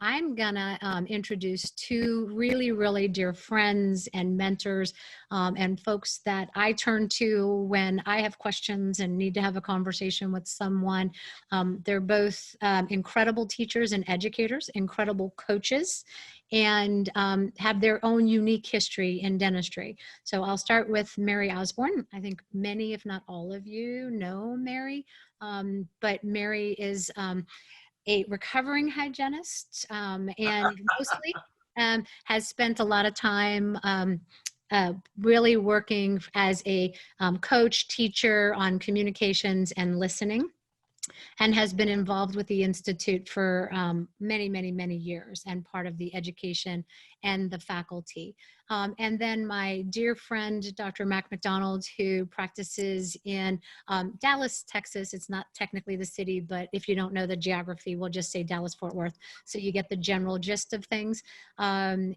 I'm gonna introduce two really, really dear friends and mentors and folks that I turn to when I have questions and need to have a conversation with someone. They're both incredible teachers and educators, incredible coaches, and have their own unique history in dentistry. So I'll start with Mary Osborne. I think many, if not all of you, know Mary, but Mary is a recovering hygienist and mostly has spent a lot of time really working as a coach, teacher on communications and listening, and has been involved with the Institute for many, many, many years and part of the education and the faculty. And then my dear friend, Dr. Mac McDonald, who practices in Dallas, Texas. It's not technically the city, but if you don't know the geography, we'll just say Dallas-Fort Worth. So you get the general gist of things. Mac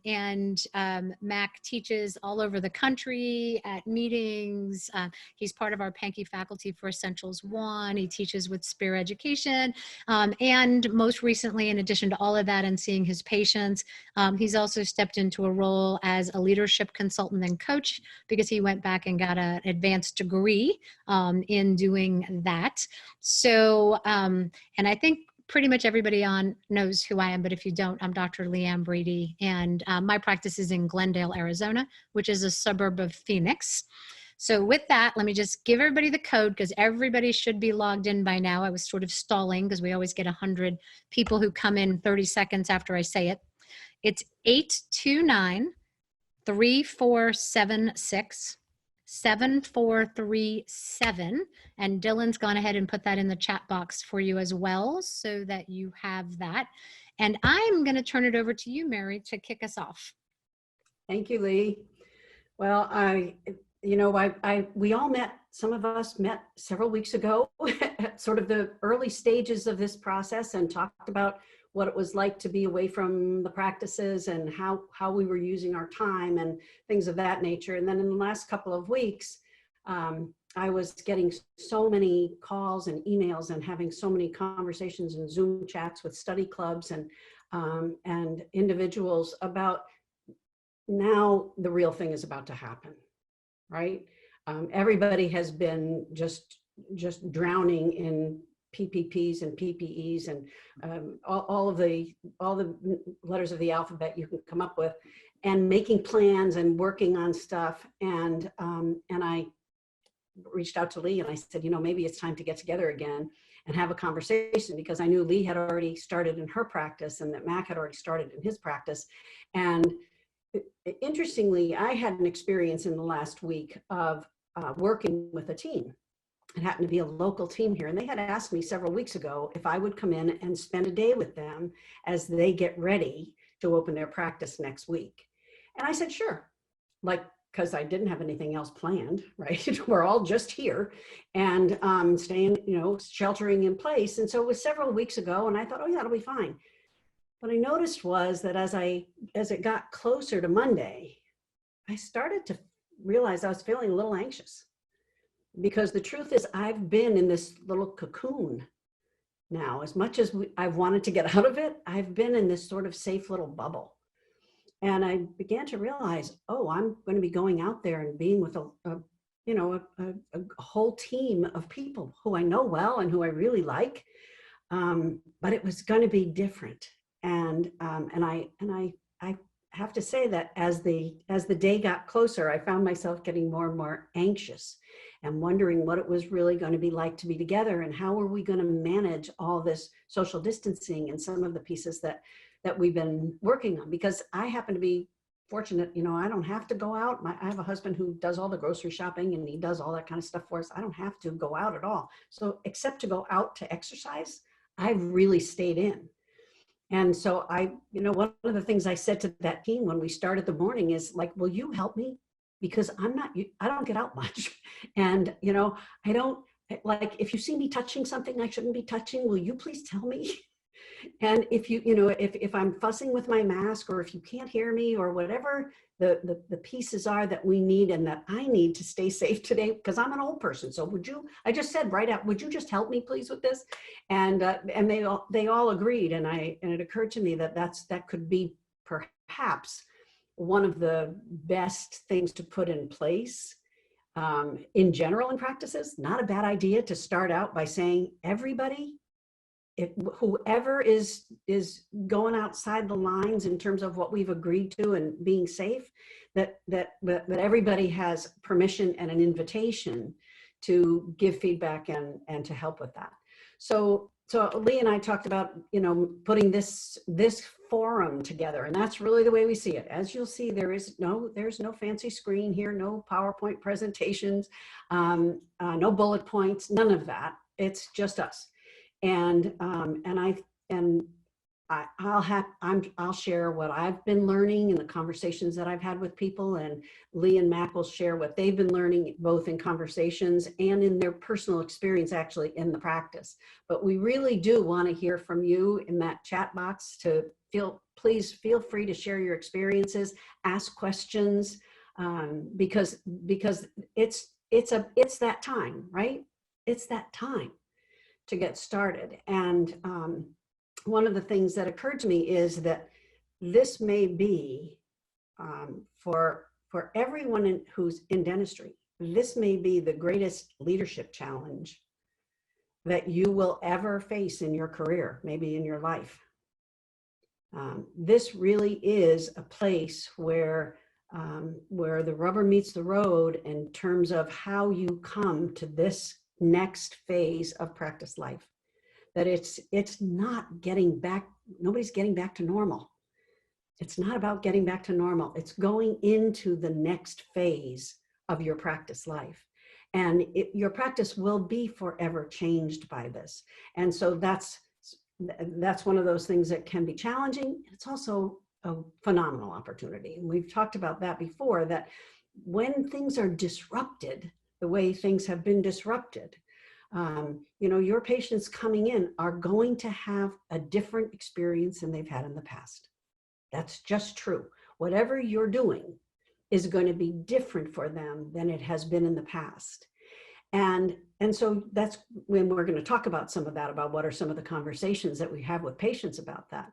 teaches all over the country at meetings. He's part of our Pankey faculty for Essentials 1. He teaches with Spear Education. And most recently, in addition to all of that and seeing his patients, he's also stepped into a role as a leadership consultant and coach because he went back and got an advanced degree in doing that. So, and I think pretty much everybody on knows who I am, but if you don't, I'm Dr. Leanne Brady, and my practice is in Glendale, Arizona, which is a suburb of Phoenix. So with that, let me just give everybody the code because everybody should be logged in by now. I was sort of stalling because we always get 100 people who come in 30 seconds after I say it. It's 829-3476-7437. And Dylan's gone ahead and put that in the chat box for you as well so that you have that. And I'm going to turn it over to you, Mary, to kick us off. Thank you, Lee. Well, we all met, some of us met several weeks ago at sort of the early stages of this process and talked about what it was like to be away from the practices and how we were using our time and things of that nature. And then in the last couple of weeks, I was getting so many calls and emails and having so many conversations and Zoom chats with study clubs and individuals about now the real thing is about to happen, right? Everybody has been just drowning in PPPs and PPEs and all the letters of the alphabet you can come up with, and making plans and working on stuff. And I reached out to Lee and I said, maybe it's time to get together again and have a conversation, because I knew Lee had already started in her practice and that Mac had already started in his practice. And interestingly, I had an experience in the last week of working with a team. It happened to be a local team here, and they had asked me several weeks ago if I would come in and spend a day with them as they get ready to open their practice next week. And I said, sure, because I didn't have anything else planned, right? We're all just here and staying, sheltering in place. And so it was several weeks ago, and I thought, oh yeah, it'll be fine. What I noticed was that as it got closer to Monday, I started to realize I was feeling a little anxious, because the truth is I've been in this little cocoon now. As much as I've wanted to get out of it, I've been in this sort of safe little bubble. And I began to realize, oh, I'm going to be going out there and being with a whole team of people who I know well and who I really like. But it was going to be different. And I have to say that as the day got closer, I found myself getting more and more anxious and wondering what it was really going to be like to be together, and how are we going to manage all this social distancing and some of the pieces that we've been working on. Because I happen to be fortunate, I don't have to go out. I have a husband who does all the grocery shopping and he does all that kind of stuff for us. I don't have to go out at all. So except to go out to exercise, I've really stayed in. And so one of the things I said to that team when we started the morning is like, will you help me? Because I don't get out much. And, I don't, if you see me touching something I shouldn't be touching, will you please tell me? And if if I'm fussing with my mask, or if you can't hear me, or whatever the pieces are that we need and that I need to stay safe today, because I'm an old person. So I just said right out, would you just help me please with this? And they all agreed. And it occurred to me that that could be perhaps one of the best things to put in place in general in practices. Not a bad idea to start out by saying, everybody, whoever is going outside the lines in terms of what we've agreed to and being safe, that everybody has permission and an invitation to give feedback and to help with that. So Lee and I talked about, putting this forum together, and that's really the way we see it. As you'll see, there's no fancy screen here, no PowerPoint presentations, no bullet points, none of that. It's just us. And I'll share what I've been learning in the conversations that I've had with people, and Lee and Mac will share what they've been learning, both in conversations and in their personal experience actually in the practice. But we really do want to hear from you in that chat box. Please feel free to share your experiences, ask questions, because it's that time, right? It's that time to get started. And one of the things that occurred to me is that this may be, for everyone who's in dentistry, this may be the greatest leadership challenge that you will ever face in your career, maybe in your life. This really is a place where the rubber meets the road in terms of how you come to this next phase of practice life. That it's not getting back, nobody's getting back to normal. It's not about getting back to normal. It's going into the next phase of your practice life. And your practice will be forever changed by this. And so that's one of those things that can be challenging. It's also a phenomenal opportunity. And we've talked about that before, that when things are disrupted, the way things have been disrupted, your patients coming in are going to have a different experience than they've had in the past. That's just true. Whatever you're doing is going to be different for them than it has been in the past. And so that's when we're going to talk about some of that, about what are some of the conversations that we have with patients about that.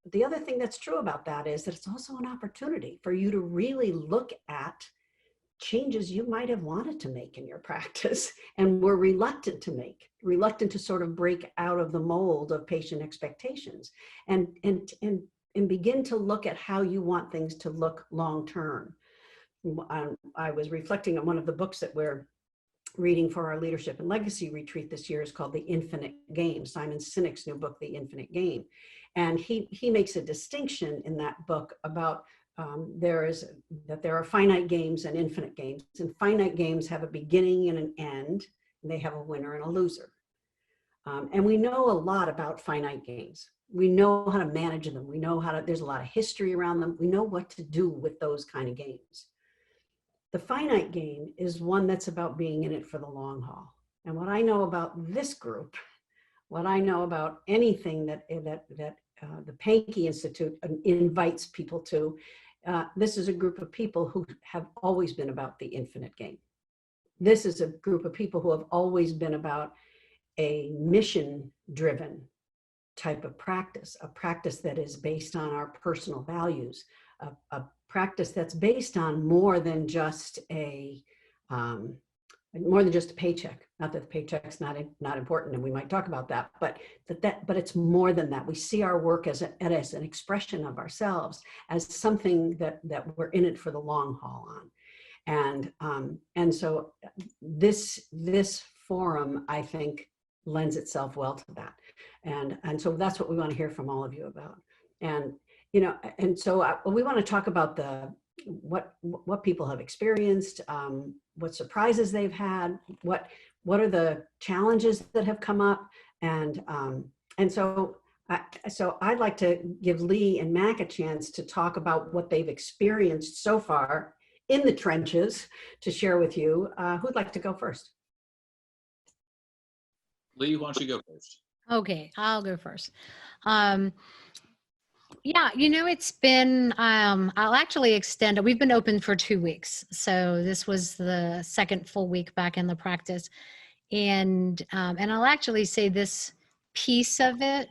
But the other thing that's true about that is that it's also an opportunity for you to really look at changes you might have wanted to make in your practice and were reluctant to sort of break out of the mold of patient expectations, and begin to look at how you want things to look long term. I was reflecting on one of the books that we're reading for our leadership and legacy retreat this year. Is called The Infinite Game, Simon Sinek's new book, The Infinite Game. And he makes a distinction in that book about there are finite games and infinite games, and finite games have a beginning and an end, and they have a winner and a loser. And we know a lot about finite games. We know how to manage them. We know there's a lot of history around them. We know what to do with those kind of games. The finite game is one that's about being in it for the long haul. And what I know about this group, what I know about anything that the Pankey Institute invites people to, this is a group of people who have always been about the infinite game. This is a group of people who have always been about a mission-driven type of practice, a practice that is based on our personal values, a practice that's based on more than just a paycheck. Not that the paycheck's not important, and we might talk about that, but it's more than that. We see our work as an expression of ourselves, as something that we're in it for the long haul on. And so this forum, I think, lends itself well to that. And so that's what we want to hear from all of you about. And so we want to talk about what people have experienced, what surprises they've had, what are the challenges that have come up, and so I'd like to give Lee and Mac a chance to talk about what they've experienced so far in the trenches to share with you. Who'd like to go first? Lee, why don't you go first? Okay, I'll go first. Um, yeah, it's been, I'll actually extend it. We've been open for 2 weeks. So this was the second full week back in the practice. And I'll actually say this piece of it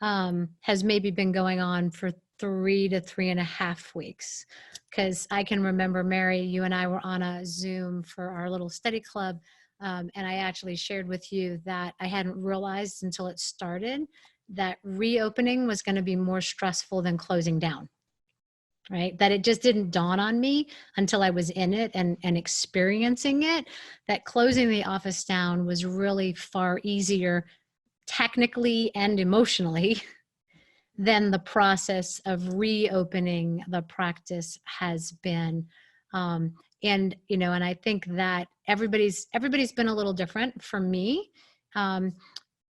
has maybe been going on for 3 to 3.5 weeks. Because I can remember, Mary, you and I were on a Zoom for our little study club. And I actually shared with you that I hadn't realized until it started that reopening was going to be more stressful than closing down, right? That it just didn't dawn on me until I was in it and experiencing it, that closing the office down was really far easier technically and emotionally than the process of reopening the practice has been. And I think that everybody's been a little different. For me,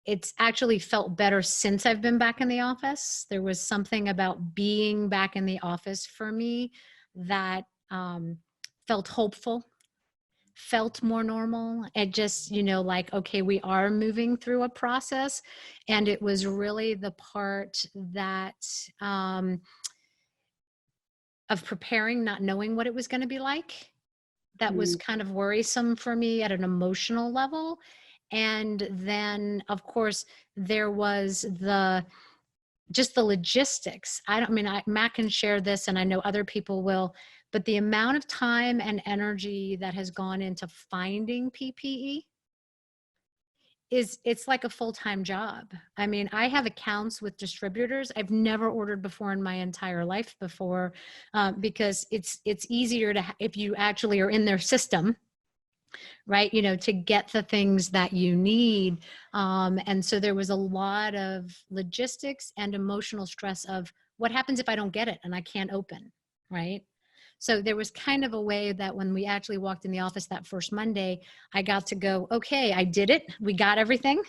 it's actually felt better since I've been back in the office. There was something about being back in the office for me that felt hopeful, felt more normal. It just, like, okay, we are moving through a process. And it was really the part that of preparing, not knowing what it was going to be like, that was kind of worrisome for me at an emotional level. And then, of course, there was just the logistics. Matt can share this, and I know other people will, but the amount of time and energy that has gone into finding PPE it's like a full-time job. I have accounts with distributors I've never ordered before in my entire life before, because it's easier if you actually are in their system, right? To get the things that you need. And so there was a lot of logistics and emotional stress of what happens if I don't get it and I can't open, right? So there was kind of a way that when we actually walked in the office that first Monday, I got to go, okay, I did it. We got everything,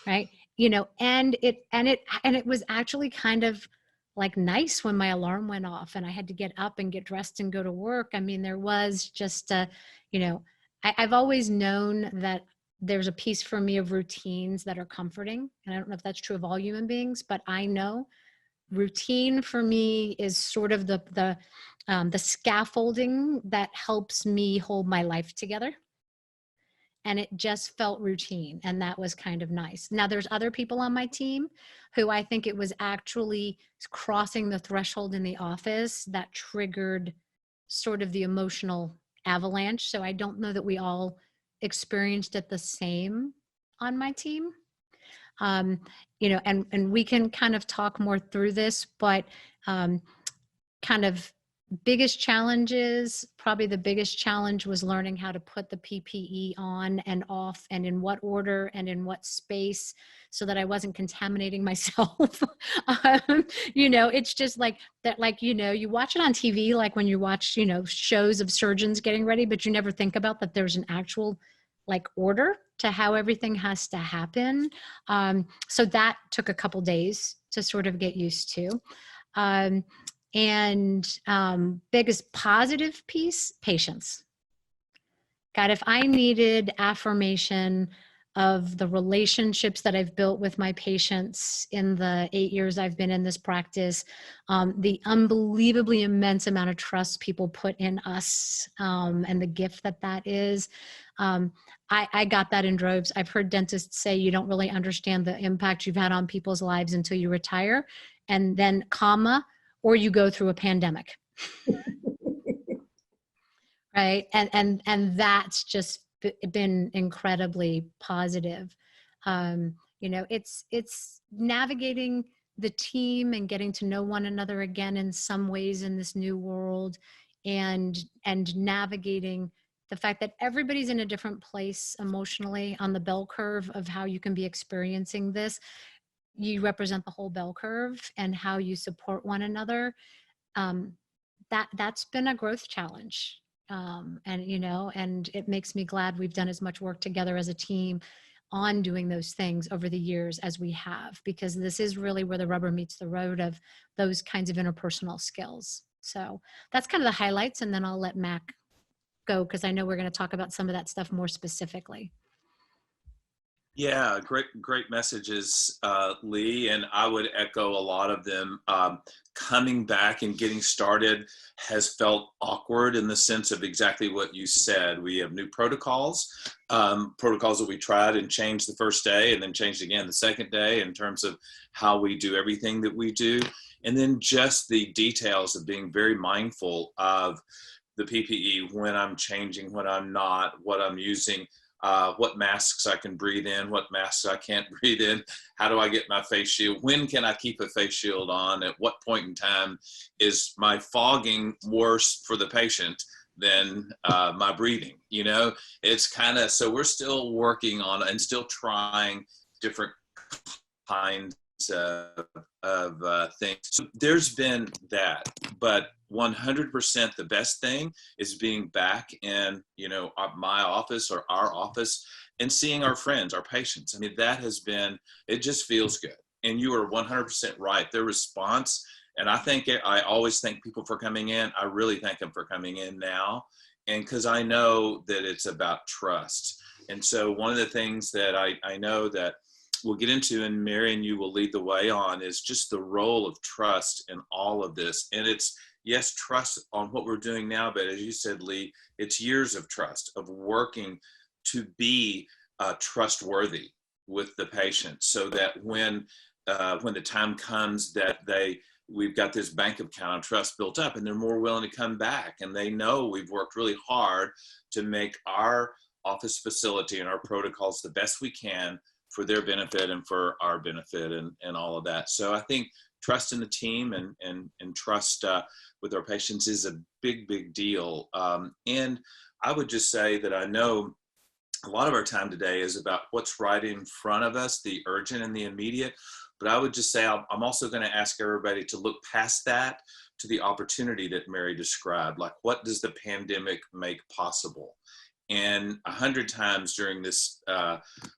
right? And it was actually kind of like nice when my alarm went off and I had to get up and get dressed and go to work. There was just I've always known that there's a piece for me of routines that are comforting. And I don't know if that's true of all human beings, but I know routine for me is sort of the scaffolding that helps me hold my life together. And it just felt routine. And that was kind of nice. Now there's other people on my team who I think it was actually crossing the threshold in the office that triggered sort of the emotional avalanche. So I don't know that we all experienced it the same on my team. And we can kind of talk more through this, but kind of biggest challenges, probably the biggest challenge was learning how to put the PPE on and off and in what order and in what space so that I wasn't contaminating myself. It's just like that, like, you watch it on TV, like when you watch, shows of surgeons getting ready, but you never think about that there's an actual like order to how everything has to happen. So that took a couple days to sort of get used to. Biggest positive piece, patience. God, if I needed affirmation of the relationships that I've built with my patients in the 8 years I've been in this practice, the unbelievably immense amount of trust people put in us, and the gift that is, I got that in droves. I've heard dentists say you don't really understand the impact you've had on people's lives until you retire, and then or you go through a pandemic. Right. And that's just been incredibly positive. It's navigating the team and getting to know one another again in some ways in this new world, and navigating the fact that everybody's in a different place emotionally on the bell curve of how you can be experiencing this. You represent the whole bell curve, and how you support one another. That's been a growth challenge. And it makes me glad we've done as much work together as a team on doing those things over the years as we have, because this is really where the rubber meets the road of those kinds of interpersonal skills. So that's kind of the highlights. And then I'll let Mac go, because I know we're going to talk about some of that stuff more specifically. Yeah, great messages, Lee, and I would echo a lot of them. Coming back and getting started has felt awkward in the sense of exactly what you said. We have new protocols, protocols that we tried and changed the first day and then changed again the second day in terms of how we do everything that we do. And then just the details of being very mindful of the PPE, when I'm changing, when I'm not, what I'm using, what masks I can breathe in, what masks I can't breathe in, how do I get my face shield, when can I keep a face shield on, at what point in time is my fogging worse for the patient than my breathing, you know? It's kind of, so we're still working on and still trying different kinds of things. So there's been that, but 100% the best thing is being back in, you know, my office or our office and seeing our friends, our patients. I mean, that has been, it just feels good. And you are 100% right. Their response, and I always thank people for coming in. I really thank them for coming in now. And because I know that it's about trust. And so one of the things that I know that we'll get into, and Mary and you will lead the way on, is just the role of trust in all of this. And it's, yes, trust on what we're doing now, but as you said, Lee, it's years of trust, of working to be trustworthy with the patient, so that when the time comes that we've got this bank account of trust built up, and they're more willing to come back, and they know we've worked really hard to make our office facility and our protocols the best we can for their benefit and for our benefit, and all of that. So I think trust in the team and trust with our patients is a big deal. And I would just say that I know a lot of our time today is about what's right in front of us, the urgent and the immediate. But I would just say I'm also going to ask everybody to look past that to the opportunity that Mary described. Like, what does the pandemic make possible? And 100 times during this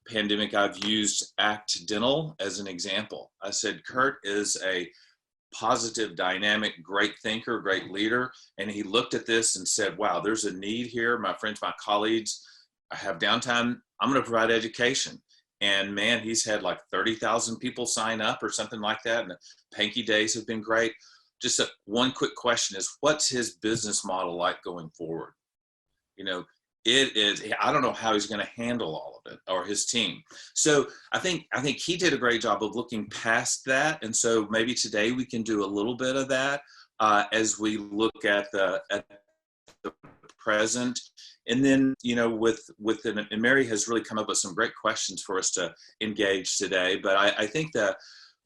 pandemic, I've used ACT Dental as an example. I said, Kurt is a positive, dynamic, great thinker, great leader. And he looked at this and said, wow, there's a need here. My friends, my colleagues, I have downtime. I'm going to provide education. And man, he's had like 30,000 people sign up or something like that. And the Pankey days have been great. Just one quick question is, what's his business model like going forward? You know, it is, I don't know how he's going to handle all of it, or his team. So I think he did a great job of looking past that. And so maybe today we can do a little bit of that as we look at the present. And then, you know, and Mary has really come up with some great questions for us to engage today. But I think that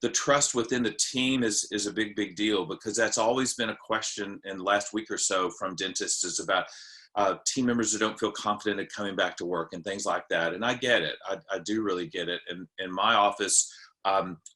the trust within the team is a big deal, because that's always been a question in the last week or so from dentists, is about team members who don't feel confident in coming back to work and things like that. And I get it. I do really get it. And in my office,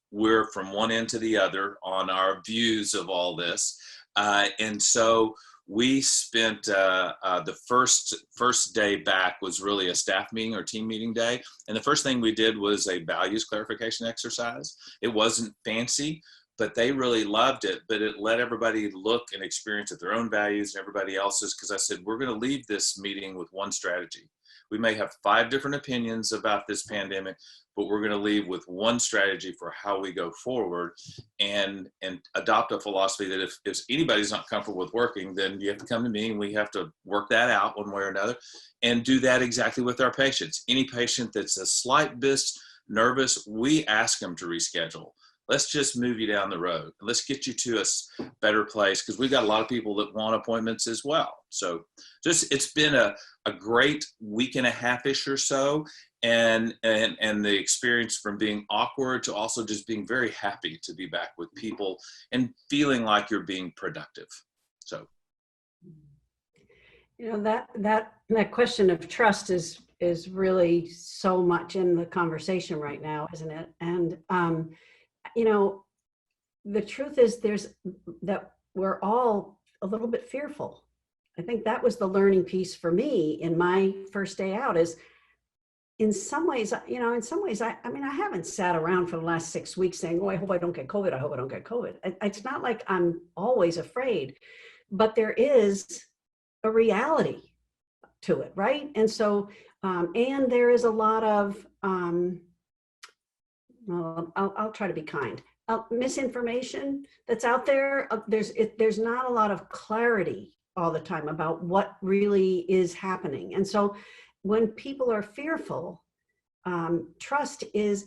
we're from one end to the other on our views of all this. And so we spent the first day back was really a staff meeting or team meeting day. And the first thing we did was a values clarification exercise. It wasn't fancy, but they really loved it. But it let everybody look and experience at their own values and everybody else's, because I said, we're going to leave this meeting with one strategy. We may have 5 different opinions about this pandemic, but we're going to leave with one strategy for how we go forward, and adopt a philosophy that if anybody's not comfortable with working, then you have to come to me and we have to work that out one way or another, and do that exactly with our patients. Any patient that's a slight bit nervous, we ask them to reschedule. Let's just move you down the road. Let's get you to a better place, because we've got a lot of people that want appointments as well. So it's been a great week and a half-ish or so. And the experience from being awkward to also just being very happy to be back with people and feeling like you're being productive. So, you know, that question of trust is really so much in the conversation right now, isn't it? And you know, the truth is that we're all a little bit fearful. I think that was the learning piece for me in my first day out, is in some ways, I mean, I haven't sat around for the last 6 weeks saying, oh, I hope I don't get COVID. I hope I don't get COVID. It's not like I'm always afraid, but there is a reality to it, right? And so, and there is a lot of well, I'll try to be kind. Misinformation that's out there, there's not a lot of clarity all the time about what really is happening. And so when people are fearful, trust is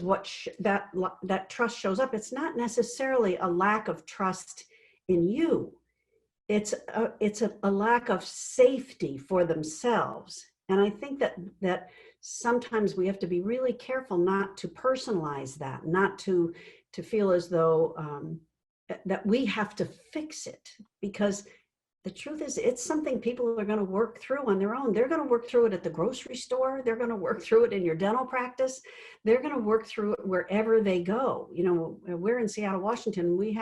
what that trust shows up. It's not necessarily a lack of trust in you. It's a lack of safety for themselves. And I think that sometimes we have to be really careful not to personalize that, not to feel as though that we have to fix it, because the truth is it's something people are going to work through on their own. They're going to work through it at the grocery store. They're going to work through it in your dental practice. They're going to work through it wherever they go. You know, we're in Seattle, Washington. We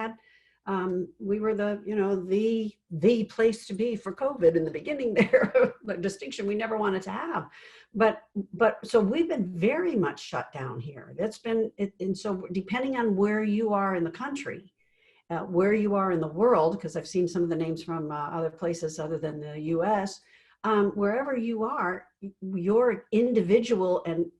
were the place to be for COVID in the beginning there, a distinction we never wanted to have. But so we've been very much shut down here. That's been it. And so depending on where you are in the country, where you are in the world, because I've seen some of the names from other places other than the US, wherever you are, your individual and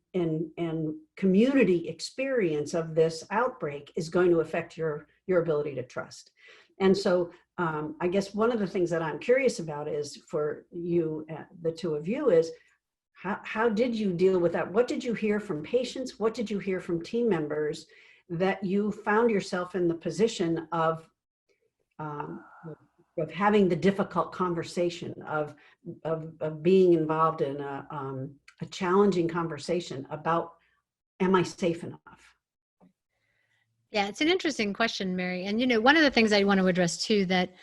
community experience of this outbreak is going to affect your ability to trust. And so I guess one of the things that I'm curious about is for you, the two of you, is how did you deal with that? What did you hear from patients? What did you hear from team members that you found yourself in the position of having the difficult conversation, of being involved in a challenging conversation about, am I safe enough? Yeah, it's an interesting question, Mary. And, you know, one of the things I want to address too that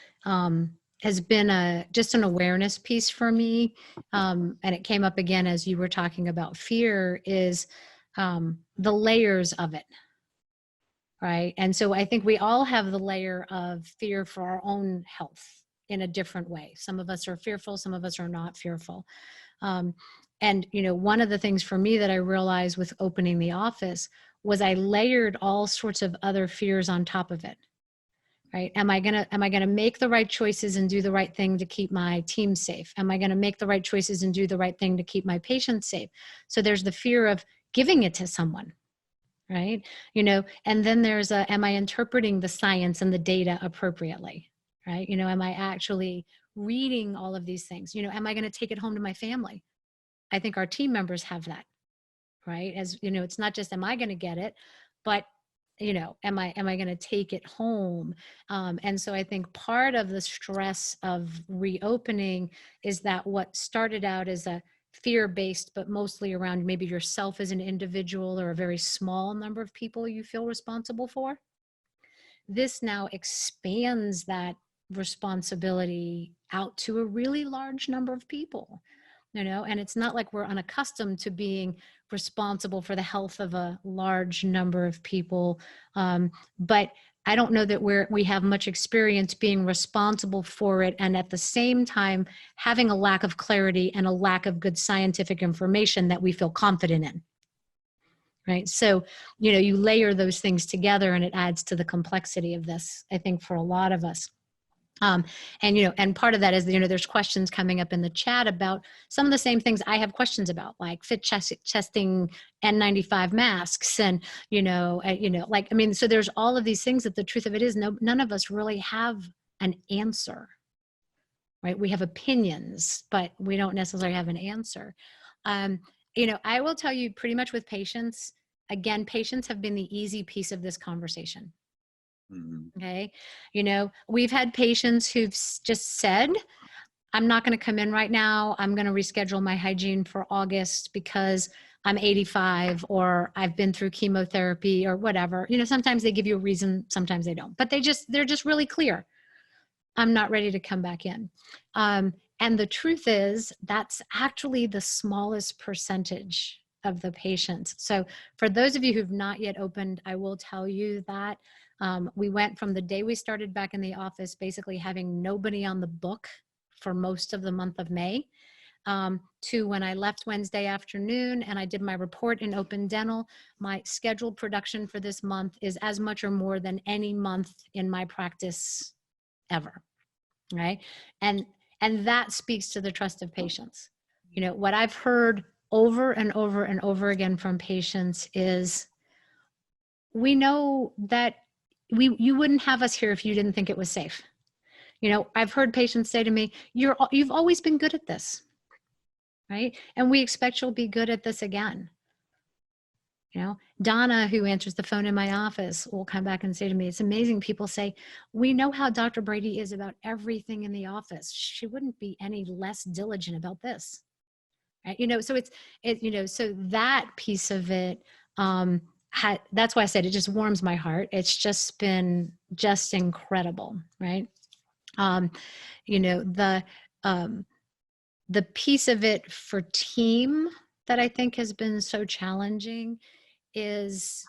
has been just an awareness piece for me, and it came up again as you were talking about fear, is the layers of it, right? And so I think we all have the layer of fear for our own health in a different way. Some of us are fearful, some of us are not fearful. And, you know, one of the things for me that I realized with opening the office was I layered all sorts of other fears on top of it, right? Am I gonna make the right choices and do the right thing to keep my team safe? Am I gonna make the right choices and do the right thing to keep my patients safe? So there's the fear of giving it to someone, right? You know, and then there's am I interpreting the science and the data appropriately, right? You know, am I actually reading all of these things? You know, am I gonna take it home to my family? I think our team members have that, right? As you know, it's not just, am I going to get it, but, you know, am I going to take it home? And so I think part of the stress of reopening is that what started out as a fear-based, but mostly around maybe yourself as an individual or a very small number of people you feel responsible for. This now expands that responsibility out to a really large number of people. You know, and it's not like we're unaccustomed to being responsible for the health of a large number of people. But I don't know that we have much experience being responsible for it. And at the same time, having a lack of clarity and a lack of good scientific information that we feel confident in. Right. So, you know, you layer those things together and it adds to the complexity of this, I think, for a lot of us. And, you know, and part of that is, you know, there's questions coming up in the chat about some of the same things I have questions about, like fit testing, N95 masks, and, like, I mean, so there's all of these things that the truth of it is, none of us really have an answer, right? We have opinions, but we don't necessarily have an answer. You know, I will tell you pretty much with patients, again, patients have been the easy piece of this conversation. Okay. You know, we've had patients who've just said, I'm not going to come in right now. I'm going to reschedule my hygiene for August because I'm 85 or I've been through chemotherapy or whatever. You know, sometimes they give you a reason, sometimes they don't, but they're just really clear. I'm not ready to come back in. And the truth is that's actually the smallest percentage of the patients. So for those of you who've not yet opened, I will tell you that we went from the day we started back in the office, basically having nobody on the book for most of the month of May, to when I left Wednesday afternoon and I did my report in open dental, my scheduled production for this month is as much or more than any month in my practice ever, right? And that speaks to the trust of patients. You know, what I've heard over and over and over again from patients is, we know that you wouldn't have us here if you didn't think it was safe. You know, I've heard patients say to me, you've always been good at this, right? And we expect you'll be good at this again. You know, Donna, who answers the phone in my office, will come back and say to me, it's amazing. People say, we know how Dr. Brady is about everything in the office. She wouldn't be any less diligent about this. Right? You know, so so that piece of it, that's why I said it just warms my heart. It's just been just incredible. Right. You know, the piece of it for team that I think has been so challenging is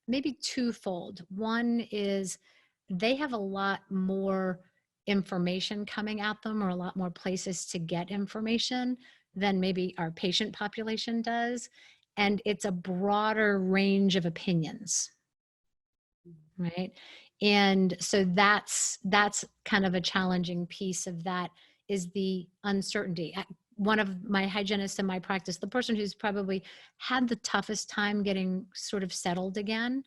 maybe twofold. One is they have a lot more information coming at them, or a lot more places to get information than maybe our patient population does. And it's a broader range of opinions, right? And so that's kind of a challenging piece of that, is the uncertainty. One of my hygienists in my practice, the person who's probably had the toughest time getting sort of settled again,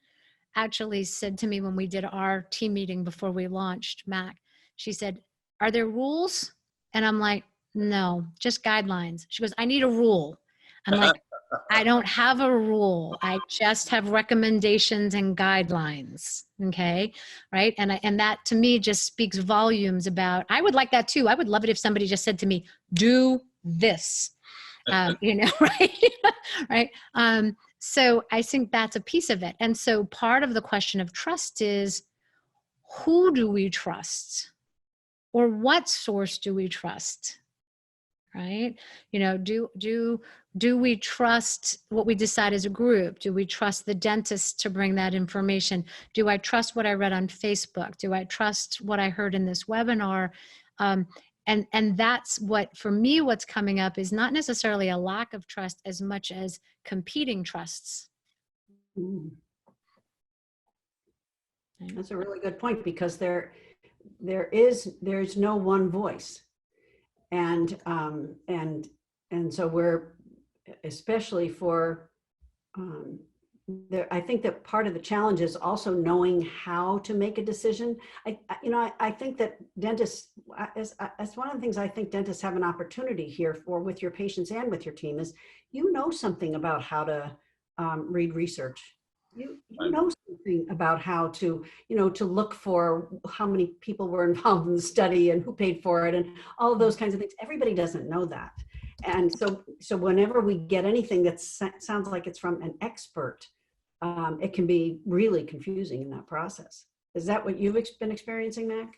actually said to me when we did our team meeting before we launched MAC, she said, are there rules? And I'm like, no, just guidelines. She goes, I need a rule. I'm like, I don't have a rule. I just have recommendations and guidelines. Okay. Right. And that to me just speaks volumes about, I would like that too. I would love it if somebody just said to me, do this, you know, right. Right. So I think that's a piece of it. And so part of the question of trust is, who do we trust, or what source do we trust? Right? You know, do we trust what we decide as a group? Do we trust the dentist to bring that information? Do I trust what I read on Facebook? Do I trust what I heard in this webinar? And that's what, for me, what's coming up is not necessarily a lack of trust as much as competing trusts. That's a really good point, because there's no one voice. And so we're, especially for, I think that part of the challenge is also knowing how to make a decision. I think that dentists, as one of the things I think dentists have an opportunity here for, with your patients and with your team, is, you know, something about how to read research. You know something about how to, to look for how many people were involved in the study and who paid for it and all of those kinds of things. Everybody doesn't know that. And so whenever we get anything that sounds like it's from an expert, it can be really confusing in that process. Is that what you've been experiencing, Mac?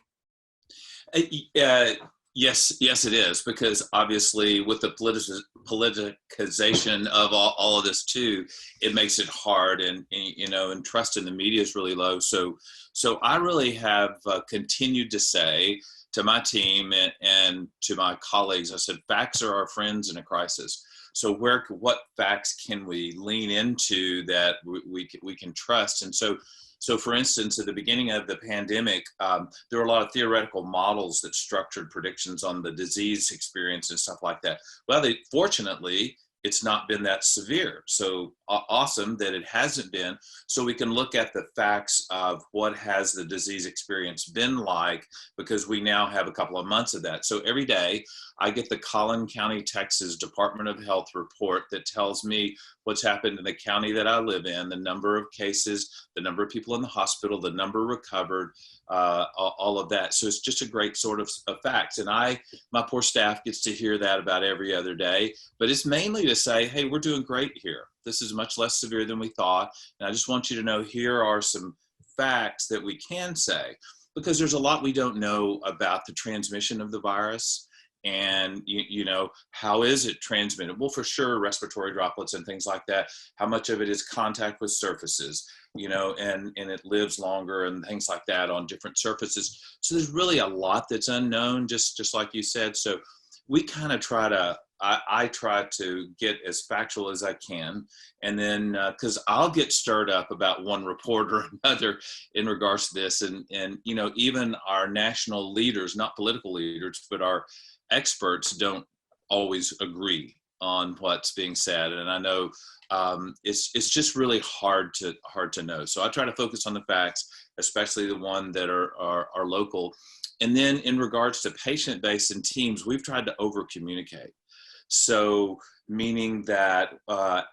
Yes, it is, because obviously with the politicization of all of this too, it makes it hard, and trust in the media is really low. So I really have continued to say to my team and to my colleagues, I said, facts are our friends in a crisis. So what facts can we lean into that we can trust? And so for instance, at the beginning of the pandemic, there were a lot of theoretical models that structured predictions on the disease experience and stuff like that. Well, fortunately, it's not been that severe. So awesome that it hasn't been. So we can look at the facts of what has the disease experience been like, because we now have a couple of months of that. So every day I get the Collin County, Texas Department of Health report that tells me what's happened in the county that I live in, the number of cases, the number of people in the hospital, the number recovered, all of that. So it's just a great sort of facts. And my poor staff gets to hear that about every other day, but it's mainly to say, hey, we're doing great here. This is much less severe than we thought. And I just want you to know, here are some facts that we can say, because there's a lot we don't know about the transmission of the virus. And, how is it transmitted? Well, for sure, respiratory droplets and things like that. How much of it is contact with surfaces, and it lives longer and things like that on different surfaces. So there's really a lot that's unknown, just like you said. So we kind of I try to get as factual as I can. And then, because I'll get stirred up about one report or another in regards to this. And even our national leaders, not political leaders, but our experts don't always agree on what's being said. And I know it's just really hard to know. So I try to focus on the facts, especially the one that are local. And then in regards to patient-based and teams, we've tried to over communicate. So meaning that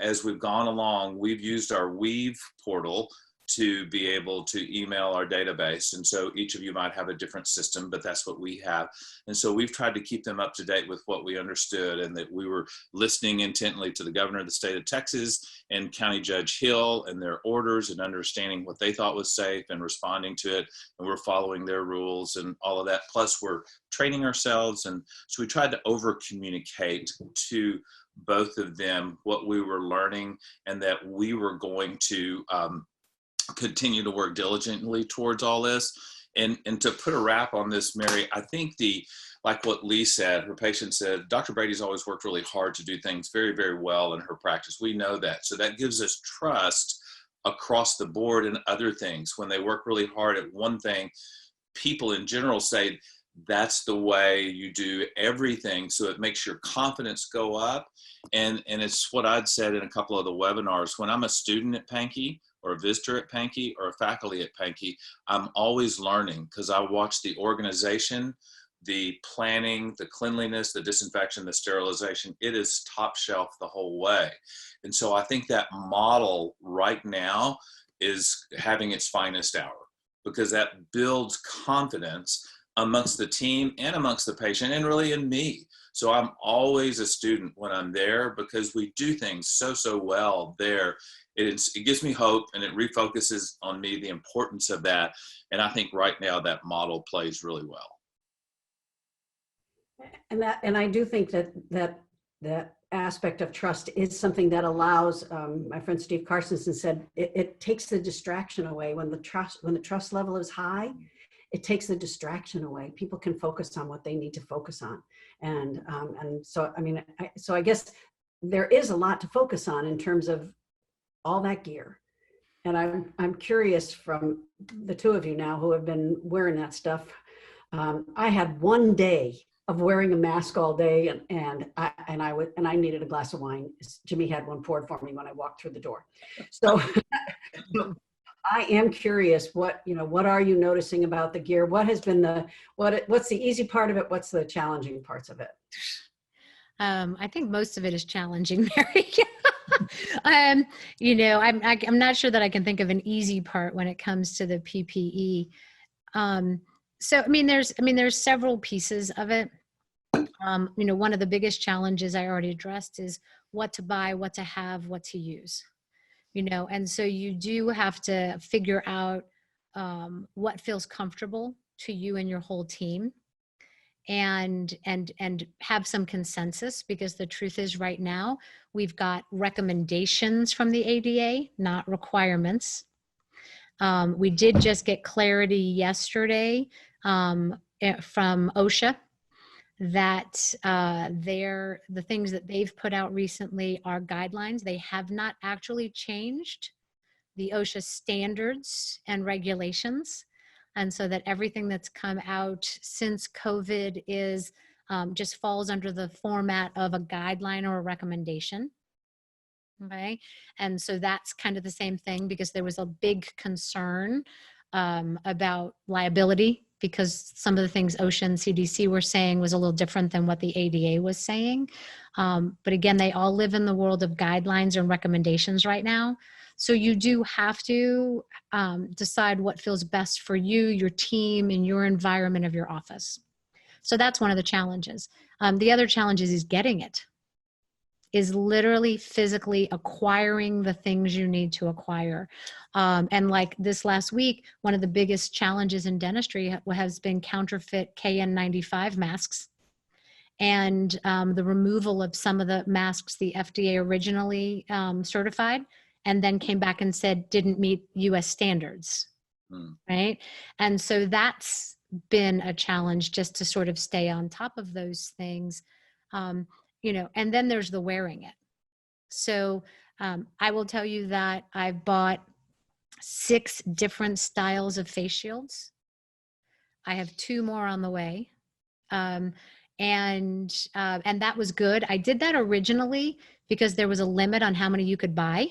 as we've gone along, we've used our Weave portal to be able to email our database. And so each of you might have a different system, but that's what we have. And so we've tried to keep them up to date with what we understood, and that we were listening intently to the governor of the state of Texas and County Judge Hill and their orders, and understanding what they thought was safe and responding to it. And we're following their rules and all of that. Plus we're training ourselves. And so we tried to over communicate to both of them what we were learning, and that we were going to continue to work diligently towards all this. And to put a wrap on this, Mary, I think like what Lee said, her patient said, Dr. Brady's always worked really hard to do things very, very well in her practice. We know that. So that gives us trust across the board in other things. When they work really hard at one thing, people in general say, that's the way you do everything. So it makes your confidence go up. And it's what I'd said in a couple of the webinars. When I'm a student at Pankey, or a visitor at Pankey, or a faculty at Pankey, I'm always learning, because I watch the organization, the planning, the cleanliness, the disinfection, the sterilization. It is top shelf the whole way. And so I think that model right now is having its finest hour, because that builds confidence amongst the team and amongst the patient, and really in me. So I'm always a student when I'm there, because we do things so well there. It gives me hope, and it refocuses on me the importance of that. And I think right now that model plays really well. And I do think that aspect of trust is something that allows, my friend Steve Carstensen said, it takes the distraction away. When the trust level is high, it takes the distraction away. People can focus on what they need to focus on. And so, I mean, so I guess there is a lot to focus on in terms of all that gear. And I'm curious, from the two of you now who have been wearing that stuff, I had one day of wearing a mask all day, and I needed a glass of wine. Jimmy had one poured for me when I walked through the door. So I am curious, what are you noticing about the gear? What has been what's the easy part of it? What's the challenging parts of it? I think most of it is challenging, Mary. I'm not sure that I can think of an easy part when it comes to the PPE. So, there's several pieces of it. One of the biggest challenges I already addressed is what to buy, what to have, what to use. And so you do have to figure out what feels comfortable to you and your whole team, and have some consensus, because the truth is right now we've got recommendations from the ADA, not requirements. We did just get clarity yesterday from OSHA that the things that they've put out recently are guidelines. They have not actually changed the OSHA standards and regulations. And so that everything that's come out since COVID is just falls under the format of a guideline or a recommendation. Okay. And so that's kind of the same thing, because there was a big concern about liability, because some of the things OSHA and CDC were saying was a little different than what the ADA was saying. But again, they all live in the world of guidelines and recommendations right now. So you do have to decide what feels best for you, your team, and your environment of your office. So that's one of the challenges. The other challenge is getting it, is literally physically acquiring the things you need to acquire. And like this last week, one of the biggest challenges in dentistry has been counterfeit KN95 masks, and the removal of some of the masks the FDA originally certified, and then came back and said didn't meet US standards, right? And so that's been a challenge, just to sort of stay on top of those things. And then there's the wearing it. So I will tell you that I've bought 6 different styles of face shields. I have 2 more on the way. And that was good. I did that originally because there was a limit on how many you could buy.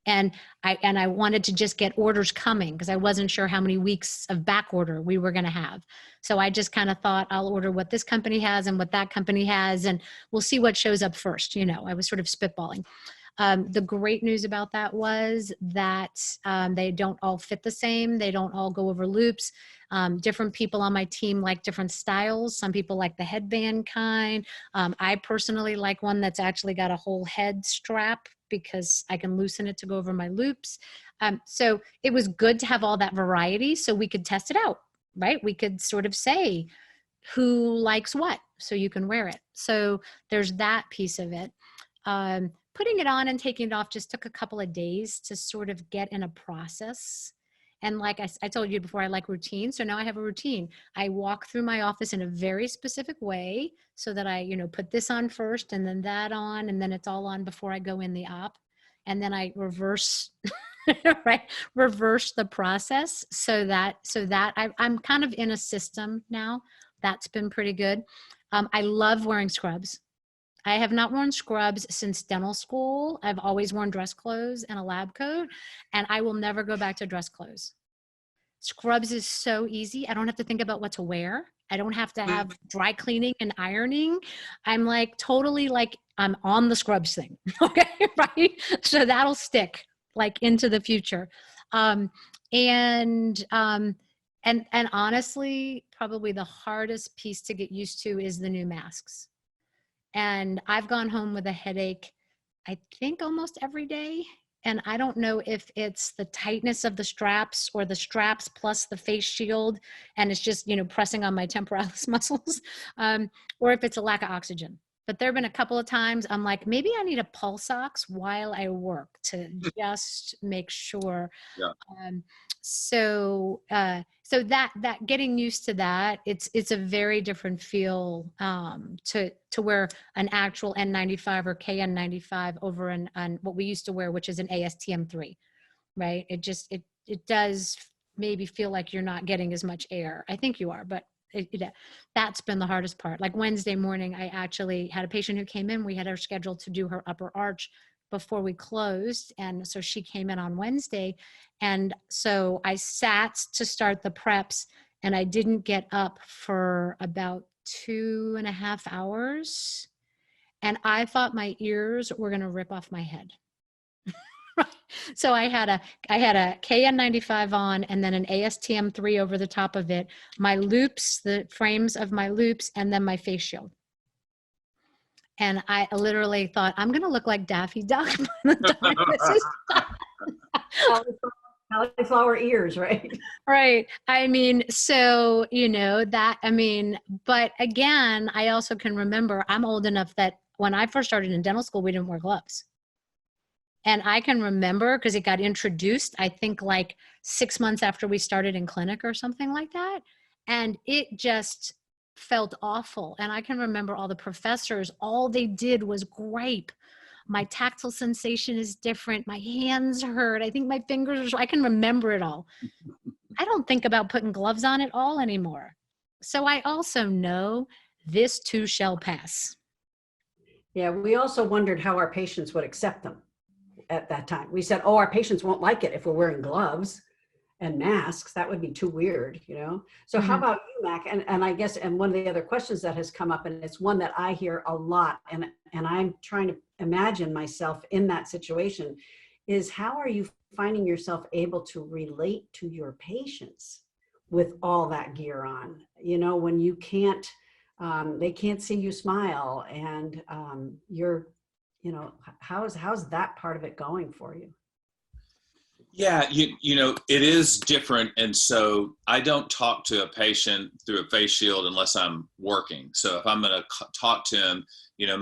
And I wanted to just get orders coming because I wasn't sure how many weeks of back order we were going to have. So I just kind of thought I'll order what this company has and what that company has, and we'll see what shows up first. I was sort of spitballing. The great news about that was that they don't all fit the same. They don't all go over loops. Different people on my team like different styles. Some people like the headband kind. I personally like one that's actually got a whole head strap because I can loosen it to go over my loops. So it was good to have all that variety so we could test it out, right? We could sort of say who likes what so you can wear it. So there's that piece of it. Putting it on and taking it off just took a couple of days to sort of get in a process. And like I told you before, I like routine. So now I have a routine. I walk through my office in a very specific way so that I, put this on first and then that on, and then it's all on before I go in the op. And then I reverse, right? Reverse the process so that I'm kind of in a system now. That's been pretty good. I love wearing scrubs. I have not worn scrubs since dental school. I've always worn dress clothes and a lab coat, and I will never go back to dress clothes. Scrubs is so easy. I don't have to think about what to wear. I don't have to have dry cleaning and ironing. I'm like totally like I'm on the scrubs thing. Okay, right? So that'll stick like into the future. And honestly, probably the hardest piece to get used to is the new masks. And I've gone home with a headache, I think almost every day. And I don't know if it's the tightness of the straps or the straps plus the face shield. And it's just, pressing on my temporalis muscles, or if it's a lack of oxygen. But there've been a couple of times I'm like, maybe I need a pulse ox while I work to just make sure. Yeah. So that getting used to that, it's a very different feel to wear an actual N95 or KN95 over on what we used to wear, which is an ASTM3, right? It does maybe feel like you're not getting as much air. I think you are, but that's been the hardest part. Like Wednesday morning, I actually had a patient who came in. We had her scheduled to do her upper arch before we closed. And so she came in on Wednesday. And so I sat to start the preps and I didn't get up for about 2.5 hours. And I thought my ears were going to rip off my head. So I had a KN95 on and then an ASTM3 over the top of it, my loops, the frames of my loops, and then my face shield. And I literally thought, I'm going to look like Daffy Duck by the time this is done. Cauliflower ears, right? Right. I mean, so, but again, I also can remember I'm old enough that when I first started in dental school, we didn't wear gloves. And I can remember because it got introduced, I think like 6 months after we started in clinic or something like that. And it just felt awful. And I can remember all the professors, all they did was gripe. My tactile sensation is different. My hands hurt. I think my fingers I can remember it all. I don't think about putting gloves on at all anymore. So I also know this too shall pass. Yeah, we also wondered how our patients would accept them at that time. We said, our patients won't like it if we're wearing gloves and masks. That would be too weird, So how about you, Mac? And I guess, and one of the other questions that has come up, and it's one that I hear a lot, and I'm trying to imagine myself in that situation, is how are you finding yourself able to relate to your patients with all that gear on? When you can't, they can't see you smile, and you're, how's that part of it going for you? Yeah, it is different. And so I don't talk to a patient through a face shield unless I'm working. So if I'm going to talk to him,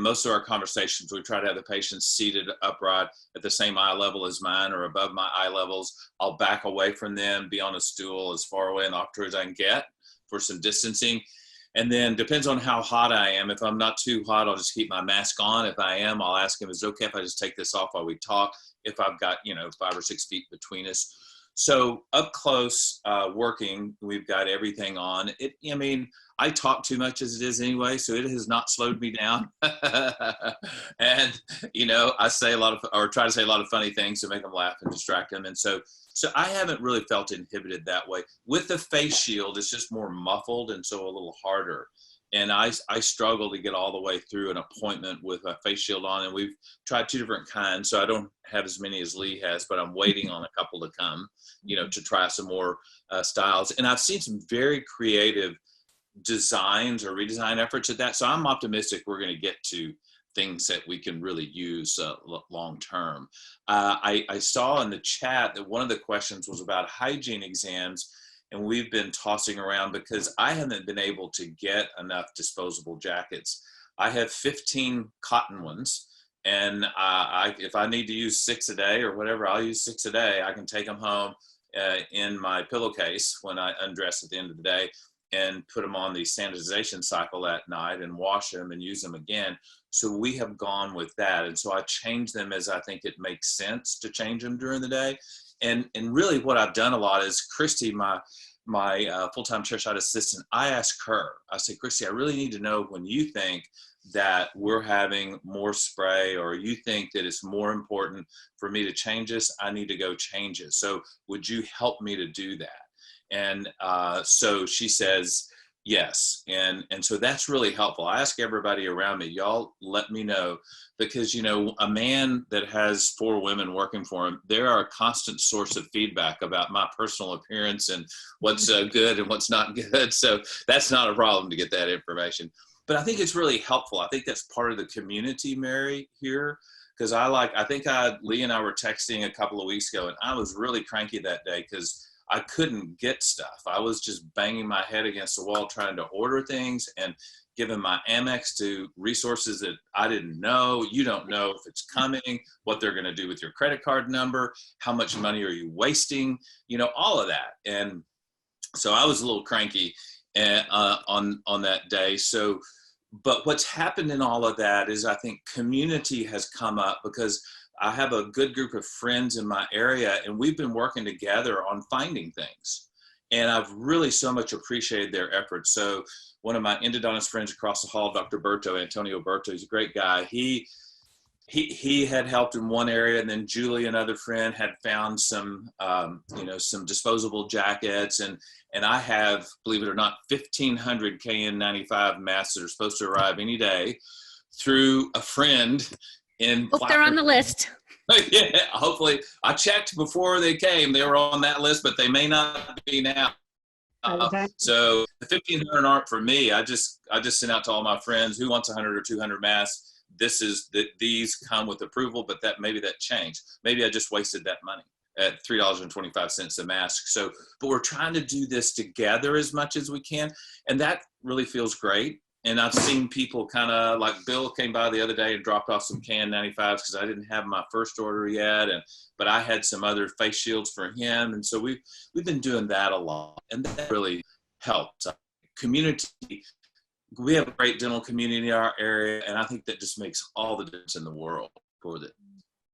most of our conversations, we try to have the patient seated upright at the same eye level as mine or above my eye levels. I'll back away from them, be on a stool as far away in the operator as I can get for some distancing. And then depends on how hot I am. If I'm not too hot, I'll just keep my mask on. If I am, I'll ask him, is it okay if I just take this off while we talk? If I've got, 5 or 6 feet between us. So up close, working, we've got everything on. I mean, I talk too much as it is anyway, so it has not slowed me down. And, you know, I say a lot of, or try to say a lot of funny things to make them laugh and distract them. And so I haven't really felt inhibited that way. With the face shield, it's just more muffled and so a little harder. And I struggle to get all the way through an appointment with a face shield on, and we've tried 2 different kinds. So I don't have as many as Lee has, but I'm waiting on a couple to come, you know, to try some more styles. And I've seen some very creative designs or redesign efforts at that. So I'm optimistic we're going to get to things that we can really use long term. I saw in the chat that one of the questions was about hygiene exams. And we've been tossing around because I haven't been able to get enough disposable jackets. I have 15 cotton ones, and if I need to use 6 a day or whatever, I'll use 6 a day. I can take them home in my pillowcase when I undress at the end of the day and put them on the sanitization cycle at night and wash them and use them again. So we have gone with that. And so I change them as I think it makes sense to change them during the day. And really what I've done a lot is Christy, my full-time chairside assistant, I ask her, I say, Christy, I really need to know when you think that we're having more spray, or you think that it's more important for me to change this, I need to go change it. So would you help me to do that? And so she says, yes. And so that's really helpful. I ask everybody around me, y'all let me know, because, you know, a man that has 4 women working for him, they are a constant source of feedback about my personal appearance and what's good and what's not good. So that's not a problem to get that information. But I think it's really helpful. I think that's part of the community, Mary, here. Because Lee and I were texting a couple of weeks ago, and I was really cranky that day because I couldn't get stuff. I was just banging my head against the wall trying to order things and giving my Amex to resources that I didn't know. You don't know if it's coming, what they're going to do with your credit card number, how much money are you wasting, you know, all of that. And so I was a little cranky on that day. So, but what's happened in all of that is I think community has come up, because I have a good group of friends in my area, and we've been working together on finding things. And I've really so much appreciated their efforts. So one of my endodontist friends across the hall, Dr. Berto, Antonio Berto, he's a great guy. He had helped in one area, and then Julie, another friend, had found some, some disposable jackets. And I have, believe it or not, 1,500 KN95 masks that are supposed to arrive any day through a friend. Hope they're on the list. Yeah, hopefully. I checked before they came. They were on that list, but they may not be now. So the 1,500 aren't for me. I just sent out to all my friends who wants 100 or 200 masks. These come with approval, but maybe that changed. Maybe I just wasted that money at $3.25 a mask. So, but we're trying to do this together as much as we can, and that really feels great. And I've seen people kind of like Bill came by the other day and dropped off some KN95s because I didn't have my first order yet, but I had some other face shields for him, and so we've been doing that a lot, and that really helps. Community, we have a great dental community in our area, and I think that just makes all the difference in the world for it.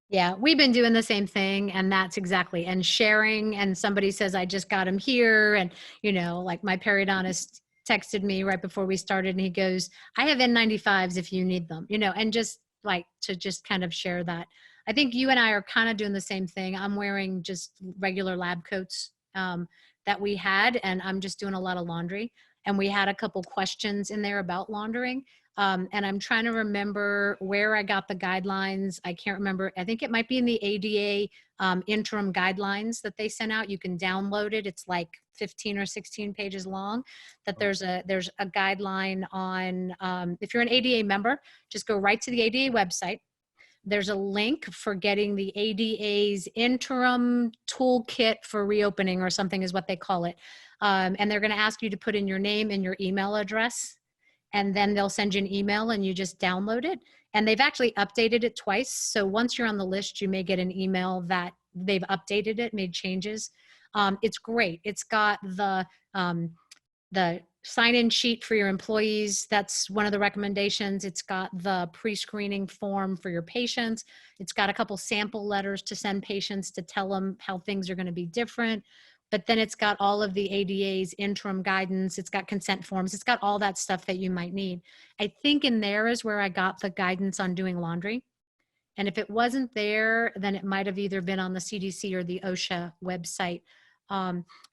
Yeah, we've been doing the same thing, and that's exactly, and sharing, and somebody says, I just got him here, and, you know, like my periodontist texted me right before we started, and he goes, I have N95s if you need them, you know, and just like to just kind of share that. I think you and I are kind of doing the same thing. I'm wearing just regular lab coats that we had, and I'm just doing a lot of laundry. And we had a couple questions in there about laundering. And I'm trying to remember where I got the guidelines. I can't remember. I think it might be in the ADA interim guidelines that they sent out. You can download it. It's like 15 or 16 pages long. That there's a guideline on, if you're an ADA member, just go right to the ADA website. There's a link for getting the ADA's interim toolkit for reopening, or something is what they call it. And they're going to ask you to put in your name and your email address, and then they'll send you an email and you just download it. And they've actually updated it twice. So once you're on the list, you may get an email that they've updated it, made changes. It's great. It's got the sign-in sheet for your employees. That's one of the recommendations. It's got the pre-screening form for your patients. It's got a couple sample letters to send patients to tell them how things are going to be different. But then it's got all of the ADA's interim guidance. It's got consent forms. It's got all that stuff that you might need. I think in there is where I got the guidance on doing laundry. And if it wasn't there, then it might have either been on the CDC or the OSHA website.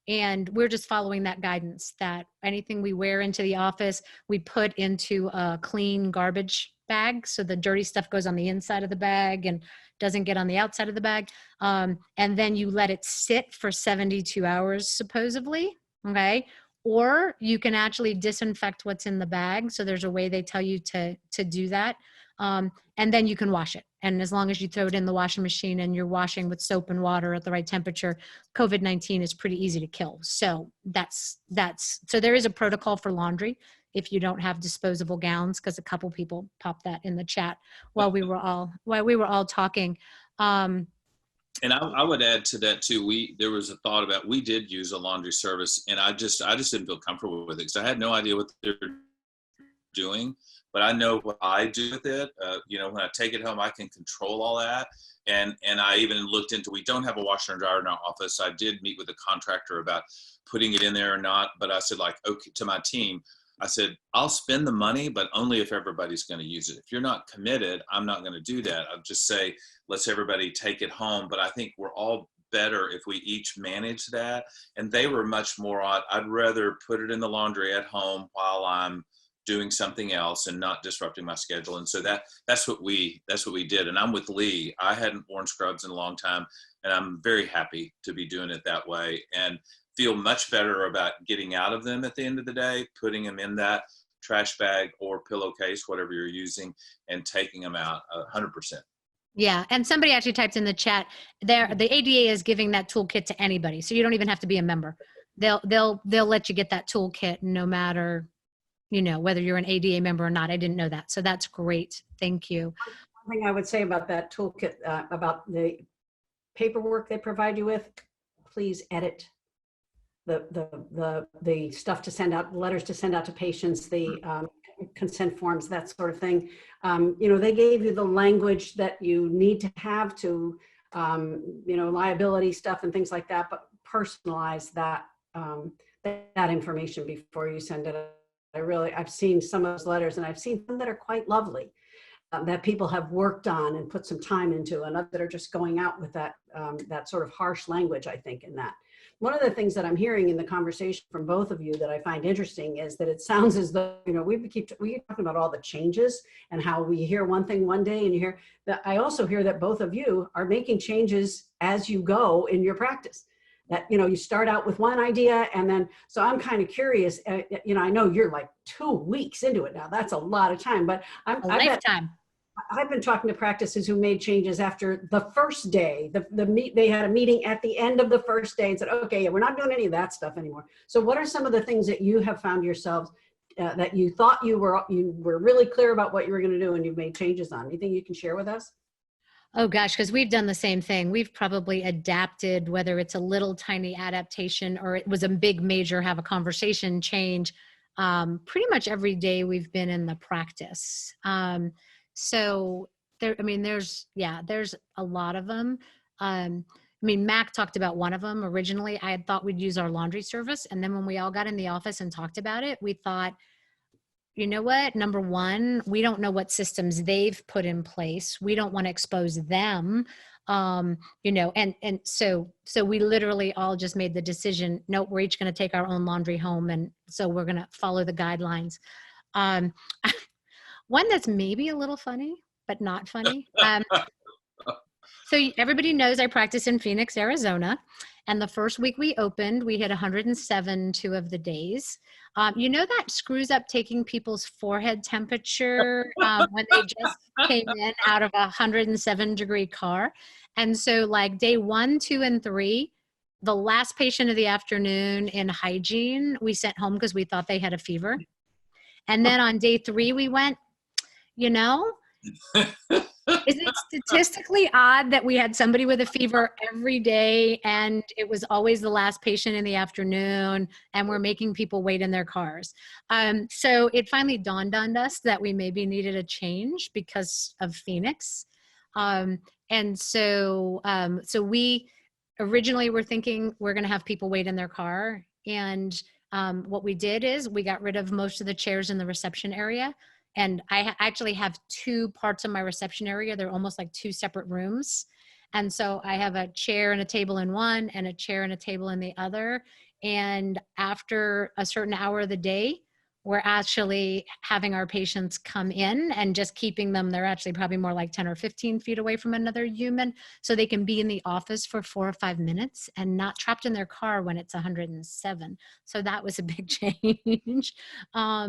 And we're just following that guidance that anything we wear into the office, we put into a clean garbage bag. So the dirty stuff goes on the inside of the bag and doesn't get on the outside of the bag. And then you let it sit for 72 hours, supposedly. Okay. Or you can actually disinfect what's in the bag. So there's a way they tell you to do that. And then you can wash it. And as long as you throw it in the washing machine and you're washing with soap and water at the right temperature, COVID-19 is pretty easy to kill. So so there is a protocol for laundry if you don't have disposable gowns, because a couple people popped that in the chat while we were all talking. And I would add to that too. There was a thought about, we did use a laundry service, and I just didn't feel comfortable with it because I had no idea what they're doing. But I know what I do with it. When I take it home, I can control all that. And I even looked into, we don't have a washer and dryer in our office. I did meet with a contractor about putting it in there or not. But I said, okay, to my team, I said, I'll spend the money, but only if everybody's going to use it. If you're not committed, I'm not going to do that. I'll just say, let's everybody take it home. But I think we're all better if we each manage that. And they were much more on, I'd rather put it in the laundry at home while I'm doing something else and not disrupting my schedule. And so that's what we did. And I'm with Lee. I hadn't worn scrubs in a long time, and I'm very happy to be doing it that way and feel much better about getting out of them at the end of the day, putting them in that trash bag or pillowcase, whatever you're using, and taking them out 100%. Yeah. And somebody actually typed in the chat there, the ADA is giving that toolkit to anybody. So you don't even have to be a member. They'll let you get that toolkit no matter, whether you're an ADA member or not. I didn't know that. So that's great. Thank you. One thing I would say about that toolkit, about the paperwork they provide you with, please edit the stuff to send out, letters to send out to patients, the consent forms, that sort of thing. They gave you the language that you need to have to, liability stuff and things like that, but personalize that information before you send it. I've seen some of those letters, and I've seen some that are quite lovely, that people have worked on and put some time into, and others that are just going out with that sort of harsh language, I think, in that. One of the things that I'm hearing in the conversation from both of you that I find interesting is that it sounds as though, we keep talking about all the changes and how we hear one thing one day, and you hear that. I also hear that both of you are making changes as you go in your practice. That, you start out with one idea, and then, so I'm kind of curious, I know you're like 2 weeks into it now. That's a lot of time, but I've been talking to practices who made changes after the first day. They had a meeting at the end of the first day and said, okay, yeah, we're not doing any of that stuff anymore. So what are some of the things that you have found yourselves that you thought you were really clear about what you were going to do and you've made changes on? Anything you can share with us? Oh gosh, because we've done the same thing. We've probably adapted, whether it's a little tiny adaptation or it was a big major have a conversation change, pretty much every day we've been in the practice. So there's a lot of them. Mac talked about one of them. Originally, I had thought we'd use our laundry service. And then when we all got in the office and talked about it, we thought, you know what? Number one, we don't know what systems they've put in place. We don't want to expose them. And so we literally all just made the decision, no, we're each going to take our own laundry home. And so we're going to follow the guidelines. One that's maybe a little funny, but not funny. So everybody knows I practice in Phoenix, Arizona. And the first week we opened, we hit 107 2 of the days. That screws up taking people's forehead temperature when they just came in out of a 107-degree car. And so like day 1, 2, and 3, the last patient of the afternoon in hygiene, we sent home because we thought they had a fever. And then on day 3, we went, Is it statistically odd that we had somebody with a fever every day and it was always the last patient in the afternoon and we're making people wait in their cars? So it finally dawned on us that we maybe needed a change because of Phoenix. So we originally were thinking we're going to have people wait in their car. And what we did is we got rid of most of the chairs in the reception area. And I actually have two parts of my reception area. They're almost like two separate rooms. And so I have a chair and a table in one and a chair and a table in the other. And after a certain hour of the day, we're actually having our patients come in and just keeping them, they're actually probably more like 10 or 15 feet away from another human, so they can be in the office for 4 or 5 minutes and not trapped in their car when it's 107. So that was a big change. Yeah,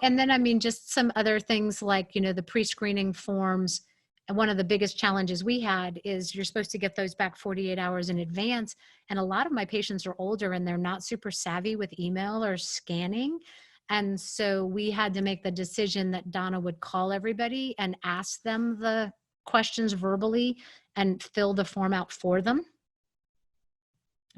and then, I mean, just some other things like, the pre-screening forms. And one of the biggest challenges we had is you're supposed to get those back 48 hours in advance. And a lot of my patients are older and they're not super savvy with email or scanning. And so we had to make the decision that Donna would call everybody and ask them the questions verbally and fill the form out for them.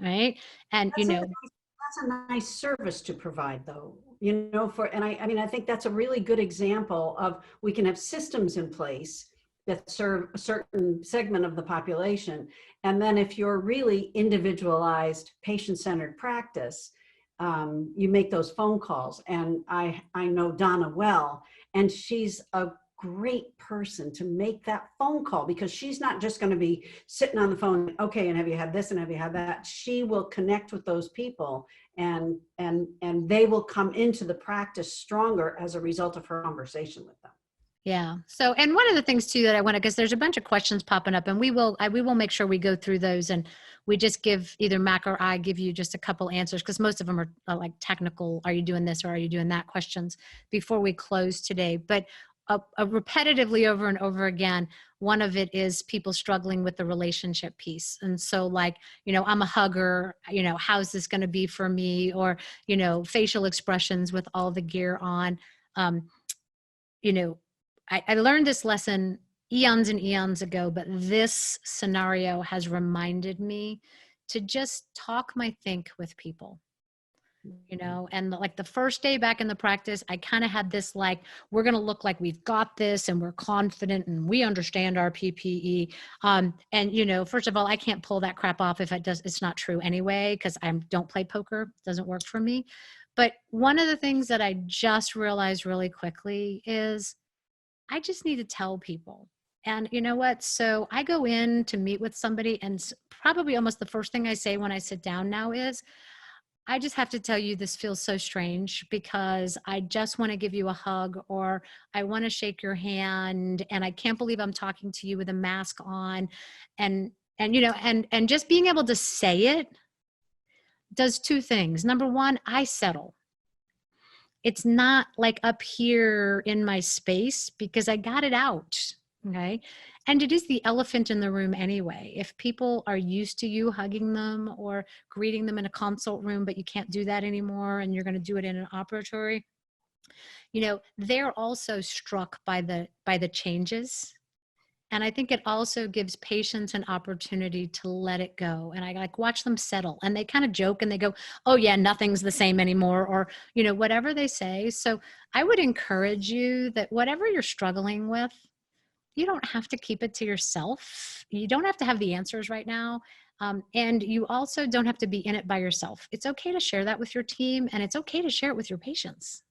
Right. And, that's a nice service to provide, though, I mean, I think that's a really good example of, we can have systems in place that serve a certain segment of the population. And then if you're really individualized, patient-centered practice, you make those phone calls. And I know Donna well, and she's a great person to make that phone call, because she's not just going to be sitting on the phone, okay, and have you had this and have you had that? She will connect with those people, and they will come into the practice stronger as a result of her conversation with them. Yeah. So, and one of the things too that I want to, because there's a bunch of questions popping up, and we will make sure we go through those, and we just give, either Mac or I give you just a couple answers, because most of them are like technical, are you doing this or are you doing that questions, before we close today. But repetitively over and over again, one of it is people struggling with the relationship piece. And so, like, I'm a hugger, how's this going to be for me? Or, facial expressions with all the gear on. I learned this lesson eons and eons ago, but this scenario has reminded me to just talk my think with people. And like the first day back in the practice, I kind of had this, like, we're going to look like we've got this and we're confident and we understand our PPE. And first of all, I can't pull that crap off if it's not true anyway, because I don't play poker. It doesn't work for me. But one of the things that I just realized really quickly is I just need to tell people. And you know what? So I go in to meet with somebody, and probably almost the first thing I say when I sit down now is, I just have to tell you, this feels so strange, because I just want to give you a hug, or I want to shake your hand, and I can't believe I'm talking to you with a mask on. And just being able to say it does two things. Number one, I settle. It's not like up here in my space, because I got it out. Okay. And it is the elephant in the room anyway. If people are used to you hugging them or greeting them in a consult room, but you can't do that anymore, and you're going to do it in an operatory, they're also struck by the changes. And I think it also gives patients an opportunity to let it go. And I like watch them settle, and they kind of joke and they go, oh yeah, nothing's the same anymore, or, whatever they say. So I would encourage you that whatever you're struggling with, you don't have to keep it to yourself. You don't have to have the answers right now. And you also don't have to be in it by yourself. It's okay to share that with your team, and it's okay to share it with your patients.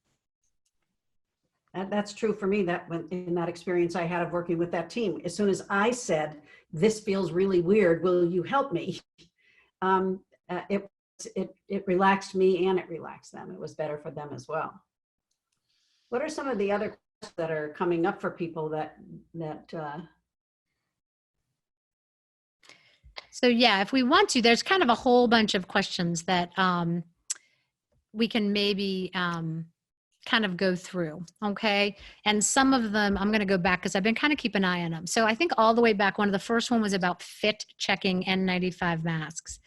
That's true for me, that in that experience I had of working with that team, as soon as I said, this feels really weird, will you help me? It relaxed me, and it relaxed them. It was better for them as well. What are some of the other questions that are coming up for people So yeah, if we want to, there's kind of a whole bunch of questions that we can maybe kind of go through, okay? And some of them, I'm going to go back because I've been kind of keeping an eye on them. So I think all the way back, one of the first one was about fit checking N95 masks.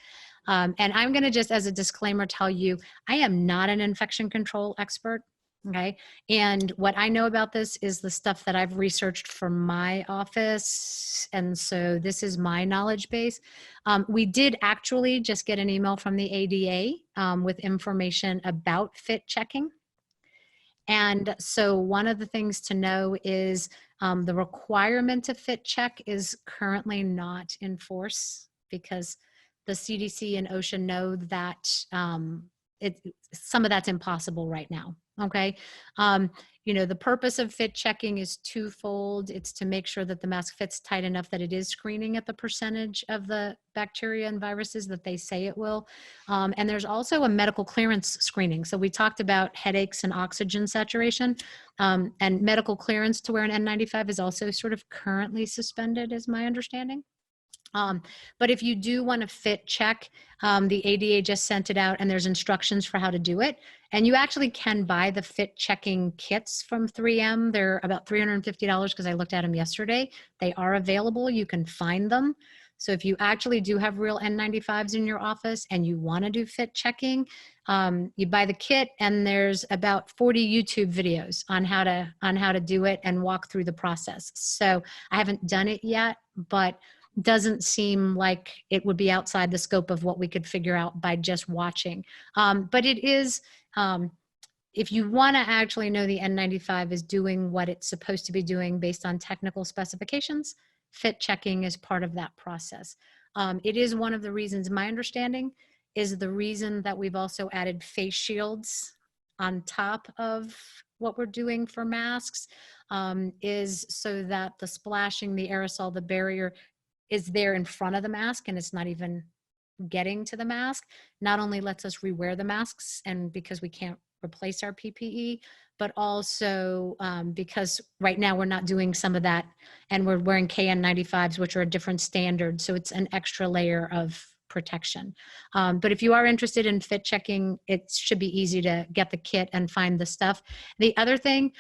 And I'm going to just, as a disclaimer, tell you, I am not an infection control expert, Okay. And what I know about this is the stuff that I've researched for my office. And so this is my knowledge base. We did actually just get an email from the ADA with information about fit checking. And so one of the things to know is the requirement to fit check is currently not in force because the CDC and OSHA know that some of that's impossible right now. Okay. You know, the purpose of fit checking is twofold. It's to make sure that the mask fits tight enough that it is screening at the percentage of the bacteria and viruses that they say it will. And there's also a medical clearance screening. So we talked about headaches and oxygen saturation, and medical clearance to wear an N95 is also sort of currently suspended, is my understanding. But if you do want to fit check, the ADA just sent it out and there's instructions for how to do it. And you actually can buy the fit checking kits from 3M. They're about $350 because I looked at them yesterday. They are available. You can find them. So if you actually do have real N95s in your office and you want to do fit checking, you buy the kit and there's about 40 YouTube videos on how to do it and walk through the process. So I haven't done it yet, but doesn't seem like it would be outside the scope of what we could figure out by just watching. But it is, if you want to actually know the N95 is doing what it's supposed to be doing based on technical specifications, fit checking is part of that process. It is one of the reasons, my understanding, is the reason that we've also added face shields on top of what we're doing for masks, is so that the splashing, the aerosol, the barrier is there in front of the mask and it's not even getting to the mask. Not only lets us rewear the masks and because we can't replace our PPE, but also because right now we're not doing some of that and we're wearing KN95s, which are a different standard. So it's an extra layer of protection. But if you are interested in fit checking, it should be easy to get the kit and find the stuff. The other thing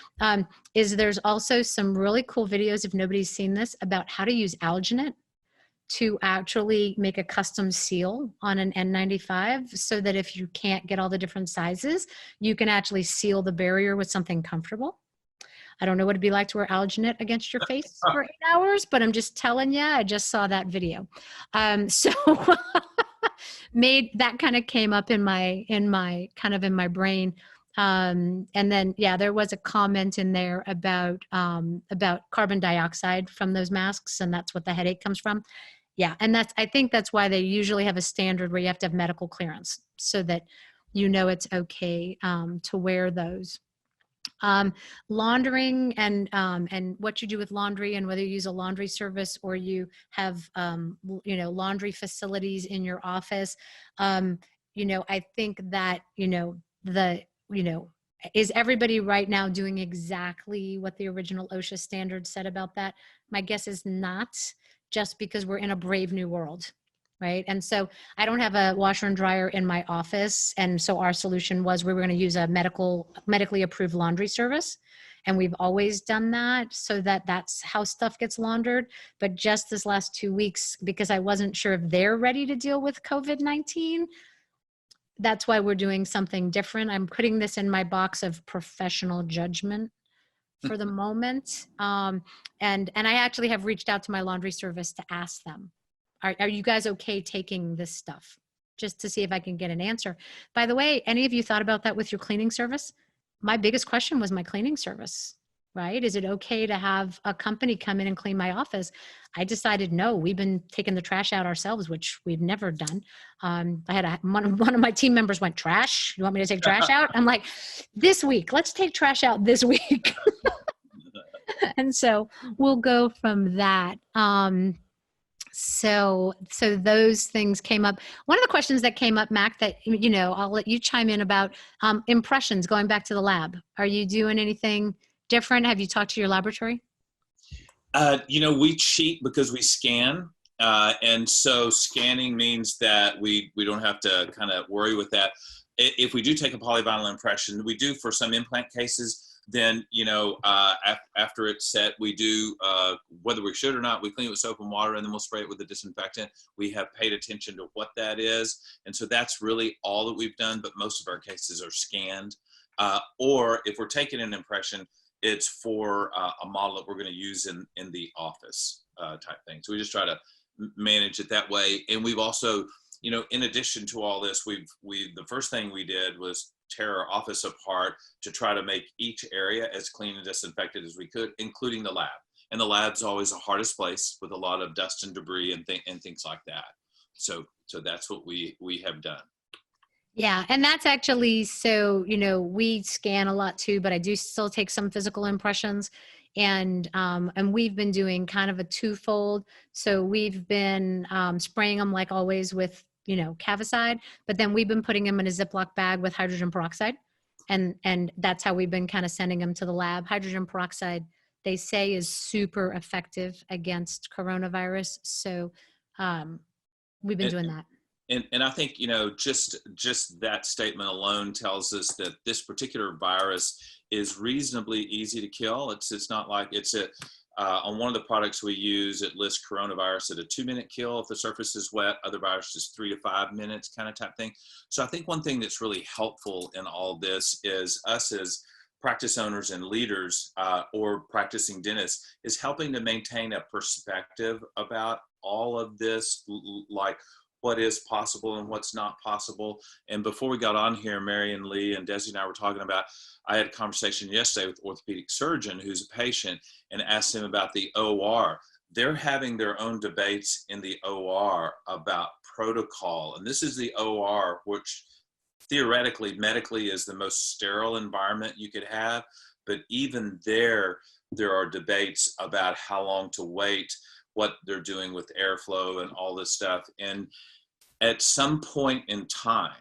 is there's also some really cool videos, if nobody's seen this, about how to use alginate to actually make a custom seal on an N95 so that if you can't get all the different sizes, you can actually seal the barrier with something comfortable. I don't know what it'd be like to wear alginate against your face for 8 hours, but I'm just telling you, I just saw that video. So that kind of came up in my brain. And then, yeah, there was a comment in there about carbon dioxide from those masks, and that's what the headache comes from. Yeah, and I think that's why they usually have a standard where you have to have medical clearance so that you know it's okay to wear those. Laundering and what you do with laundry and whether you use a laundry service or you have laundry facilities in your office. I think that is everybody right now doing exactly what the original OSHA standard said about that? My guess is not, just because we're in a brave new world, right? And so I don't have a washer and dryer in my office. And so our solution was we were going to use a medically approved laundry service. And we've always done that so that that's how stuff gets laundered. But just this last 2 weeks, because I wasn't sure if they're ready to deal with COVID-19, that's why we're doing something different. I'm putting this in my box of professional judgment for the moment. And I actually have reached out to my laundry service to ask them, are you guys okay taking this stuff? Just to see if I can get an answer. By the way, any of you thought about that with your cleaning service? My biggest question was my cleaning service, right? Is it okay to have a company come in and clean my office? I decided no, we've been taking the trash out ourselves, which we've never done. I had one of my team members went, trash? You want me to take trash out? I'm like, this week, let's take trash out this week. And so we'll go from that. So those things came up. One of the questions that came up, Mac, that, I'll let you chime in about impressions going back to the lab. Are you doing anything different? Have you talked to your laboratory? We cheat because we scan. And so scanning means that we don't have to kind of worry with that. If we do take a polyvinyl impression, we do for some implant cases, then, after it's set, we do, whether we should or not, we clean it with soap and water and then we'll spray it with a disinfectant. We have paid attention to what that is. And so that's really all that we've done, but most of our cases are scanned. Or if we're taking an impression, it's for a model that we're going to use in the office type thing. So we just try to manage it that way. And we've also, you know, in addition to all this, the first thing we did was tear our office apart to try to make each area as clean and disinfected as we could, including the lab. And the lab's always the hardest place with a lot of dust and debris and things like that. So that's what we have done. Yeah, and that's actually, so, you know, we scan a lot too, but I do still take some physical impressions, and we've been doing kind of a twofold. So we've been spraying them like always with, you know, Cavicide, but then we've been putting them in a Ziploc bag with hydrogen peroxide, and that's how we've been kind of sending them to the lab. Hydrogen peroxide, they say, is super effective against coronavirus. So we've been doing that. And I think, you know, just that statement alone tells us that this particular virus is reasonably easy to kill. It's not like it's on one of the products we use, it lists coronavirus at a 2-minute kill if the surface is wet, other viruses 3 to 5 minutes kind of type thing. So I think one thing that's really helpful in all this is us as practice owners and leaders or practicing dentists is helping to maintain a perspective about all of this, like what is possible and what's not possible. And before we got on here, Mary and Lee and Desi and I were talking about, I had a conversation yesterday with orthopedic surgeon who's a patient and asked him about the OR. They're having their own debates in the OR about protocol. And this is the OR, which theoretically, medically is the most sterile environment you could have. But even there are debates about how long to wait, what they're doing with airflow and all this stuff. And at some point in time,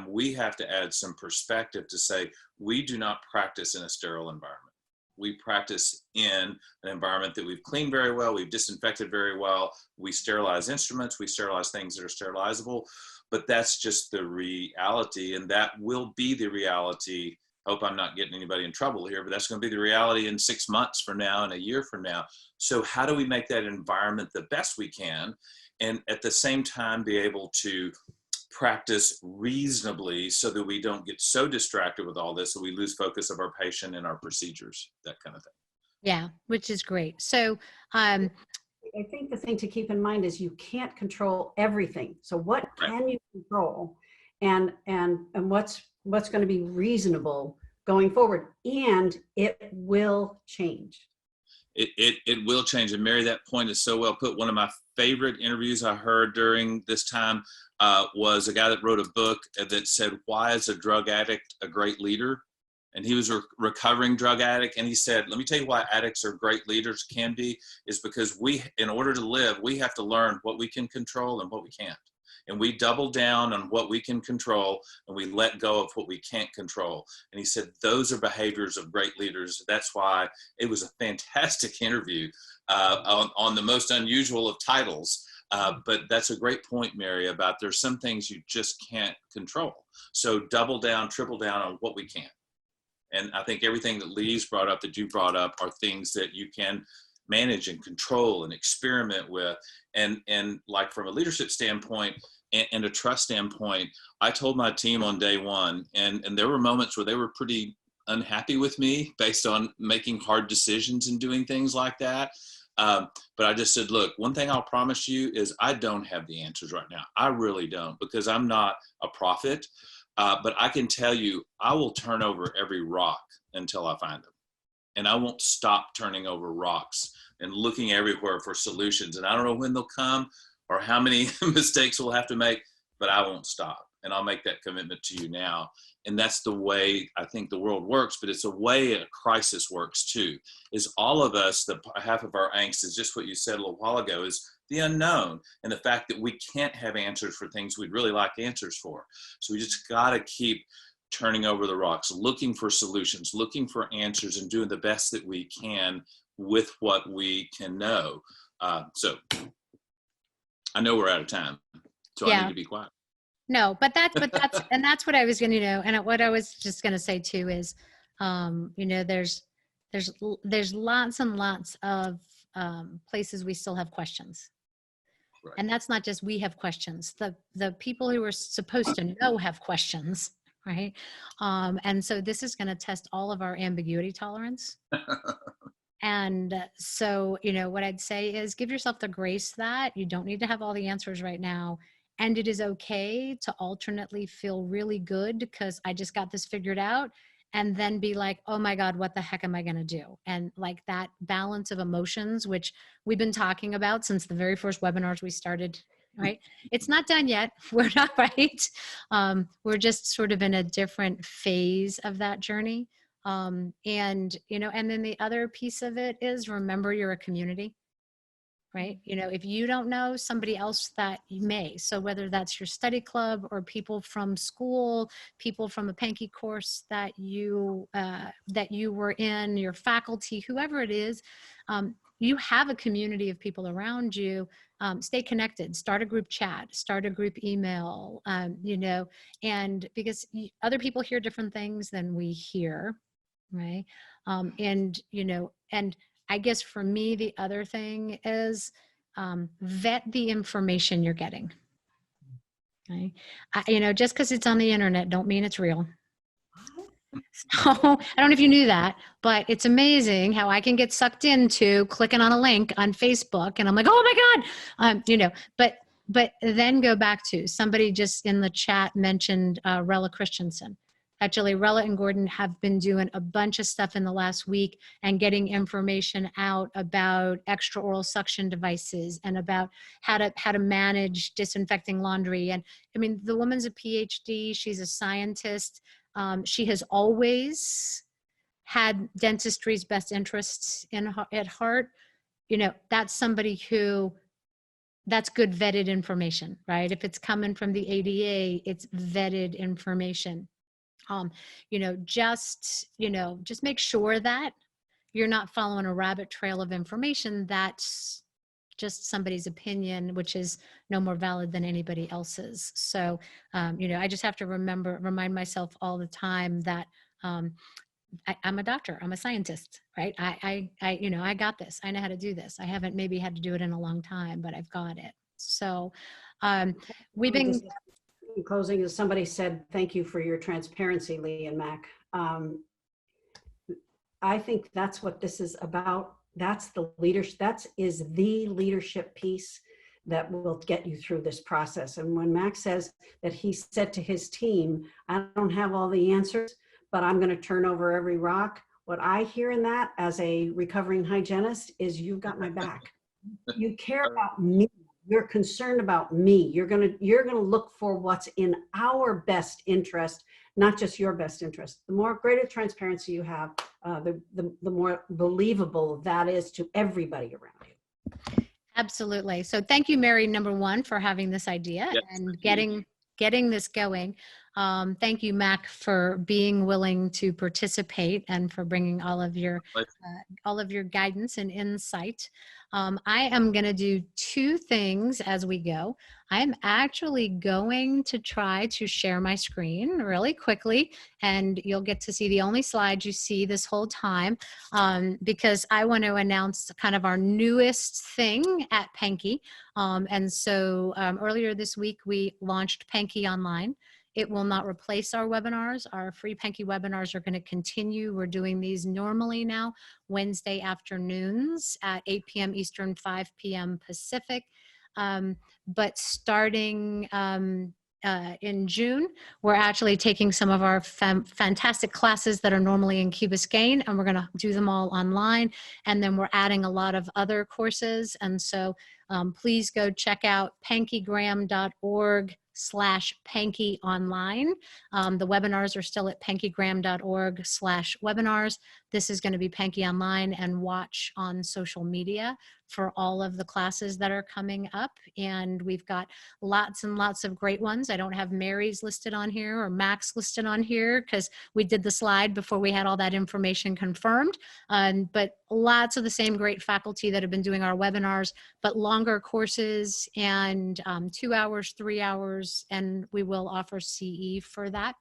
we have to add some perspective to say, we do not practice in a sterile environment. We practice in an environment that we've cleaned very well, we've disinfected very well, we sterilize instruments, we sterilize things that are sterilizable, but that's just the reality, and that will be the reality. Hope I'm not getting anybody in trouble here, but that's going to be the reality in 6 months from now and a year from now. So how do we make that environment the best we can, and at the same time be able to practice reasonably so that we don't get so distracted with all this that we lose focus of our patient and our procedures, that kind of thing. Yeah, which is great. So I think the thing to keep in mind is you can't control everything. So what can you control, and what's going to be reasonable going forward, and it will change. It will change. And Mary, that point is so well put. One of my favorite interviews I heard during this time was a guy that wrote a book that said, why is a drug addict a great leader? And he was a recovering drug addict. And he said, let me tell you why addicts are great leaders, can be, is because in order to live, we have to learn what we can control and what we can't. And we double down on what we can control and we let go of what we can't control. And he said, those are behaviors of great leaders. That's why it was a fantastic interview on the most unusual of titles. But that's a great point, Mary, about there's some things you just can't control. So double down, triple down on what we can. And I think everything that Lee's brought up, that you brought up, are things that you can manage and control and experiment with. And like from a leadership standpoint and a trust standpoint, I told my team on day one, and there were moments where they were pretty unhappy with me based on making hard decisions and doing things like that. But I just said, look, one thing I'll promise you is I don't have the answers right now. I really don't, because I'm not a prophet. But I can tell you, I will turn over every rock until I find them. And I won't stop turning over rocks and looking everywhere for solutions. And I don't know when they'll come or how many mistakes we'll have to make, but I won't stop. And I'll make that commitment to you now. And that's the way I think the world works, but it's a way a crisis works too, is all of us, the half of our angst is just what you said a little while ago, is the unknown and the fact that we can't have answers for things we'd really like answers for. So we just got to keep turning over the rocks, looking for solutions, looking for answers, and doing the best that we can with what we can know. So I know we're out of time, so I need to be quiet. No, but that's and that's what I was going to know. And what I was just going to say too is, there's lots and lots of places we still have questions. And that's not just we have questions. The people who are supposed to know have questions, right? And so this is going to test all of our ambiguity tolerance. And so, you know, what I'd say is give yourself the grace that you don't need to have all the answers right now. And it is okay to alternately feel really good because I just got this figured out. And then be like, oh my God, what the heck am I going to do? And like that balance of emotions, which we've been talking about since the very first webinars we started, right? It's not done yet. We're not right. We're just sort of in a different phase of that journey. And, you know, and then the other piece of it is remember you're a community, right? You know, if you don't know somebody else that you may, so whether that's your study club or people from school, people from a Pankey course that you were in, your faculty, whoever it is, you have a community of people around you. Stay connected, start a group chat, start a group email, you know, and because other people hear different things than we hear, right? And, you know, and I guess for me, the other thing is vet the information you're getting. Okay? You know, just because it's on the internet don't mean it's real. So I don't know if you knew that, but it's amazing how I can get sucked into clicking on a link on Facebook and I'm like, oh my God, you know, but then go back to somebody just in the chat mentioned Rella Christensen. Actually, Rella and Gordon have been doing a bunch of stuff in the last week and getting information out about extra oral suction devices and about how to manage disinfecting laundry. And I mean, the woman's a PhD. She's a scientist. She has always had dentistry's best interests at heart. You know, that's somebody who, that's good vetted information, right? If it's coming from the ADA, it's vetted information. You know, just make sure that you're not following a rabbit trail of information that's just somebody's opinion, which is no more valid than anybody else's. So, you know, I just have to remind myself all the time that I'm a doctor, I'm a scientist, right? You know, I got this. I know how to do this. I haven't maybe had to do it in a long time, but I've got it. So, we've been. In closing, as somebody said, thank you for your transparency, Lee and Mac. I think that's what this is about. That's the leadership. That is the leadership piece that will get you through this process. And when Mac says that he said to his team, I don't have all the answers, but I'm going to turn over every rock. What I hear in that as a recovering hygienist is you've got my back. You care about me. You're concerned about me. You're gonna look for what's in our best interest, not just your best interest. The more greater transparency you have, the more believable that is to everybody around you. Absolutely. So thank you, Mary, number one, for having this idea and getting this going. Thank you, Mac, for being willing to participate and for bringing all of your guidance and insight. I am going to do two things as we go. I'm actually going to try to share my screen really quickly, and you'll get to see the only slide you see this whole time, because I want to announce kind of our newest thing at Pankey. And so earlier this week, we launched Pankey Online. It will not replace our webinars. Our free Pankey webinars are going to continue. We're doing these normally now Wednesday afternoons at 8 p.m. Eastern, 5 p.m. Pacific. But starting in June, we're actually taking some of our fantastic classes that are normally in Key Biscayne, and we're going to do them all online. And then we're adding a lot of other courses. And so please go check out pankeygram.org/Pankey online. The webinars are still at pankeygram.org/webinars. This is going to be Pankey Online, and watch on social media for all of the classes that are coming up. And we've got lots and lots of great ones. I don't have Mary's listed on here or Mac's listed on here because we did the slide before we had all that information confirmed. But lots of the same great faculty that have been doing our webinars, but longer courses and 2 hours, 3 hours, and we will offer CE for that.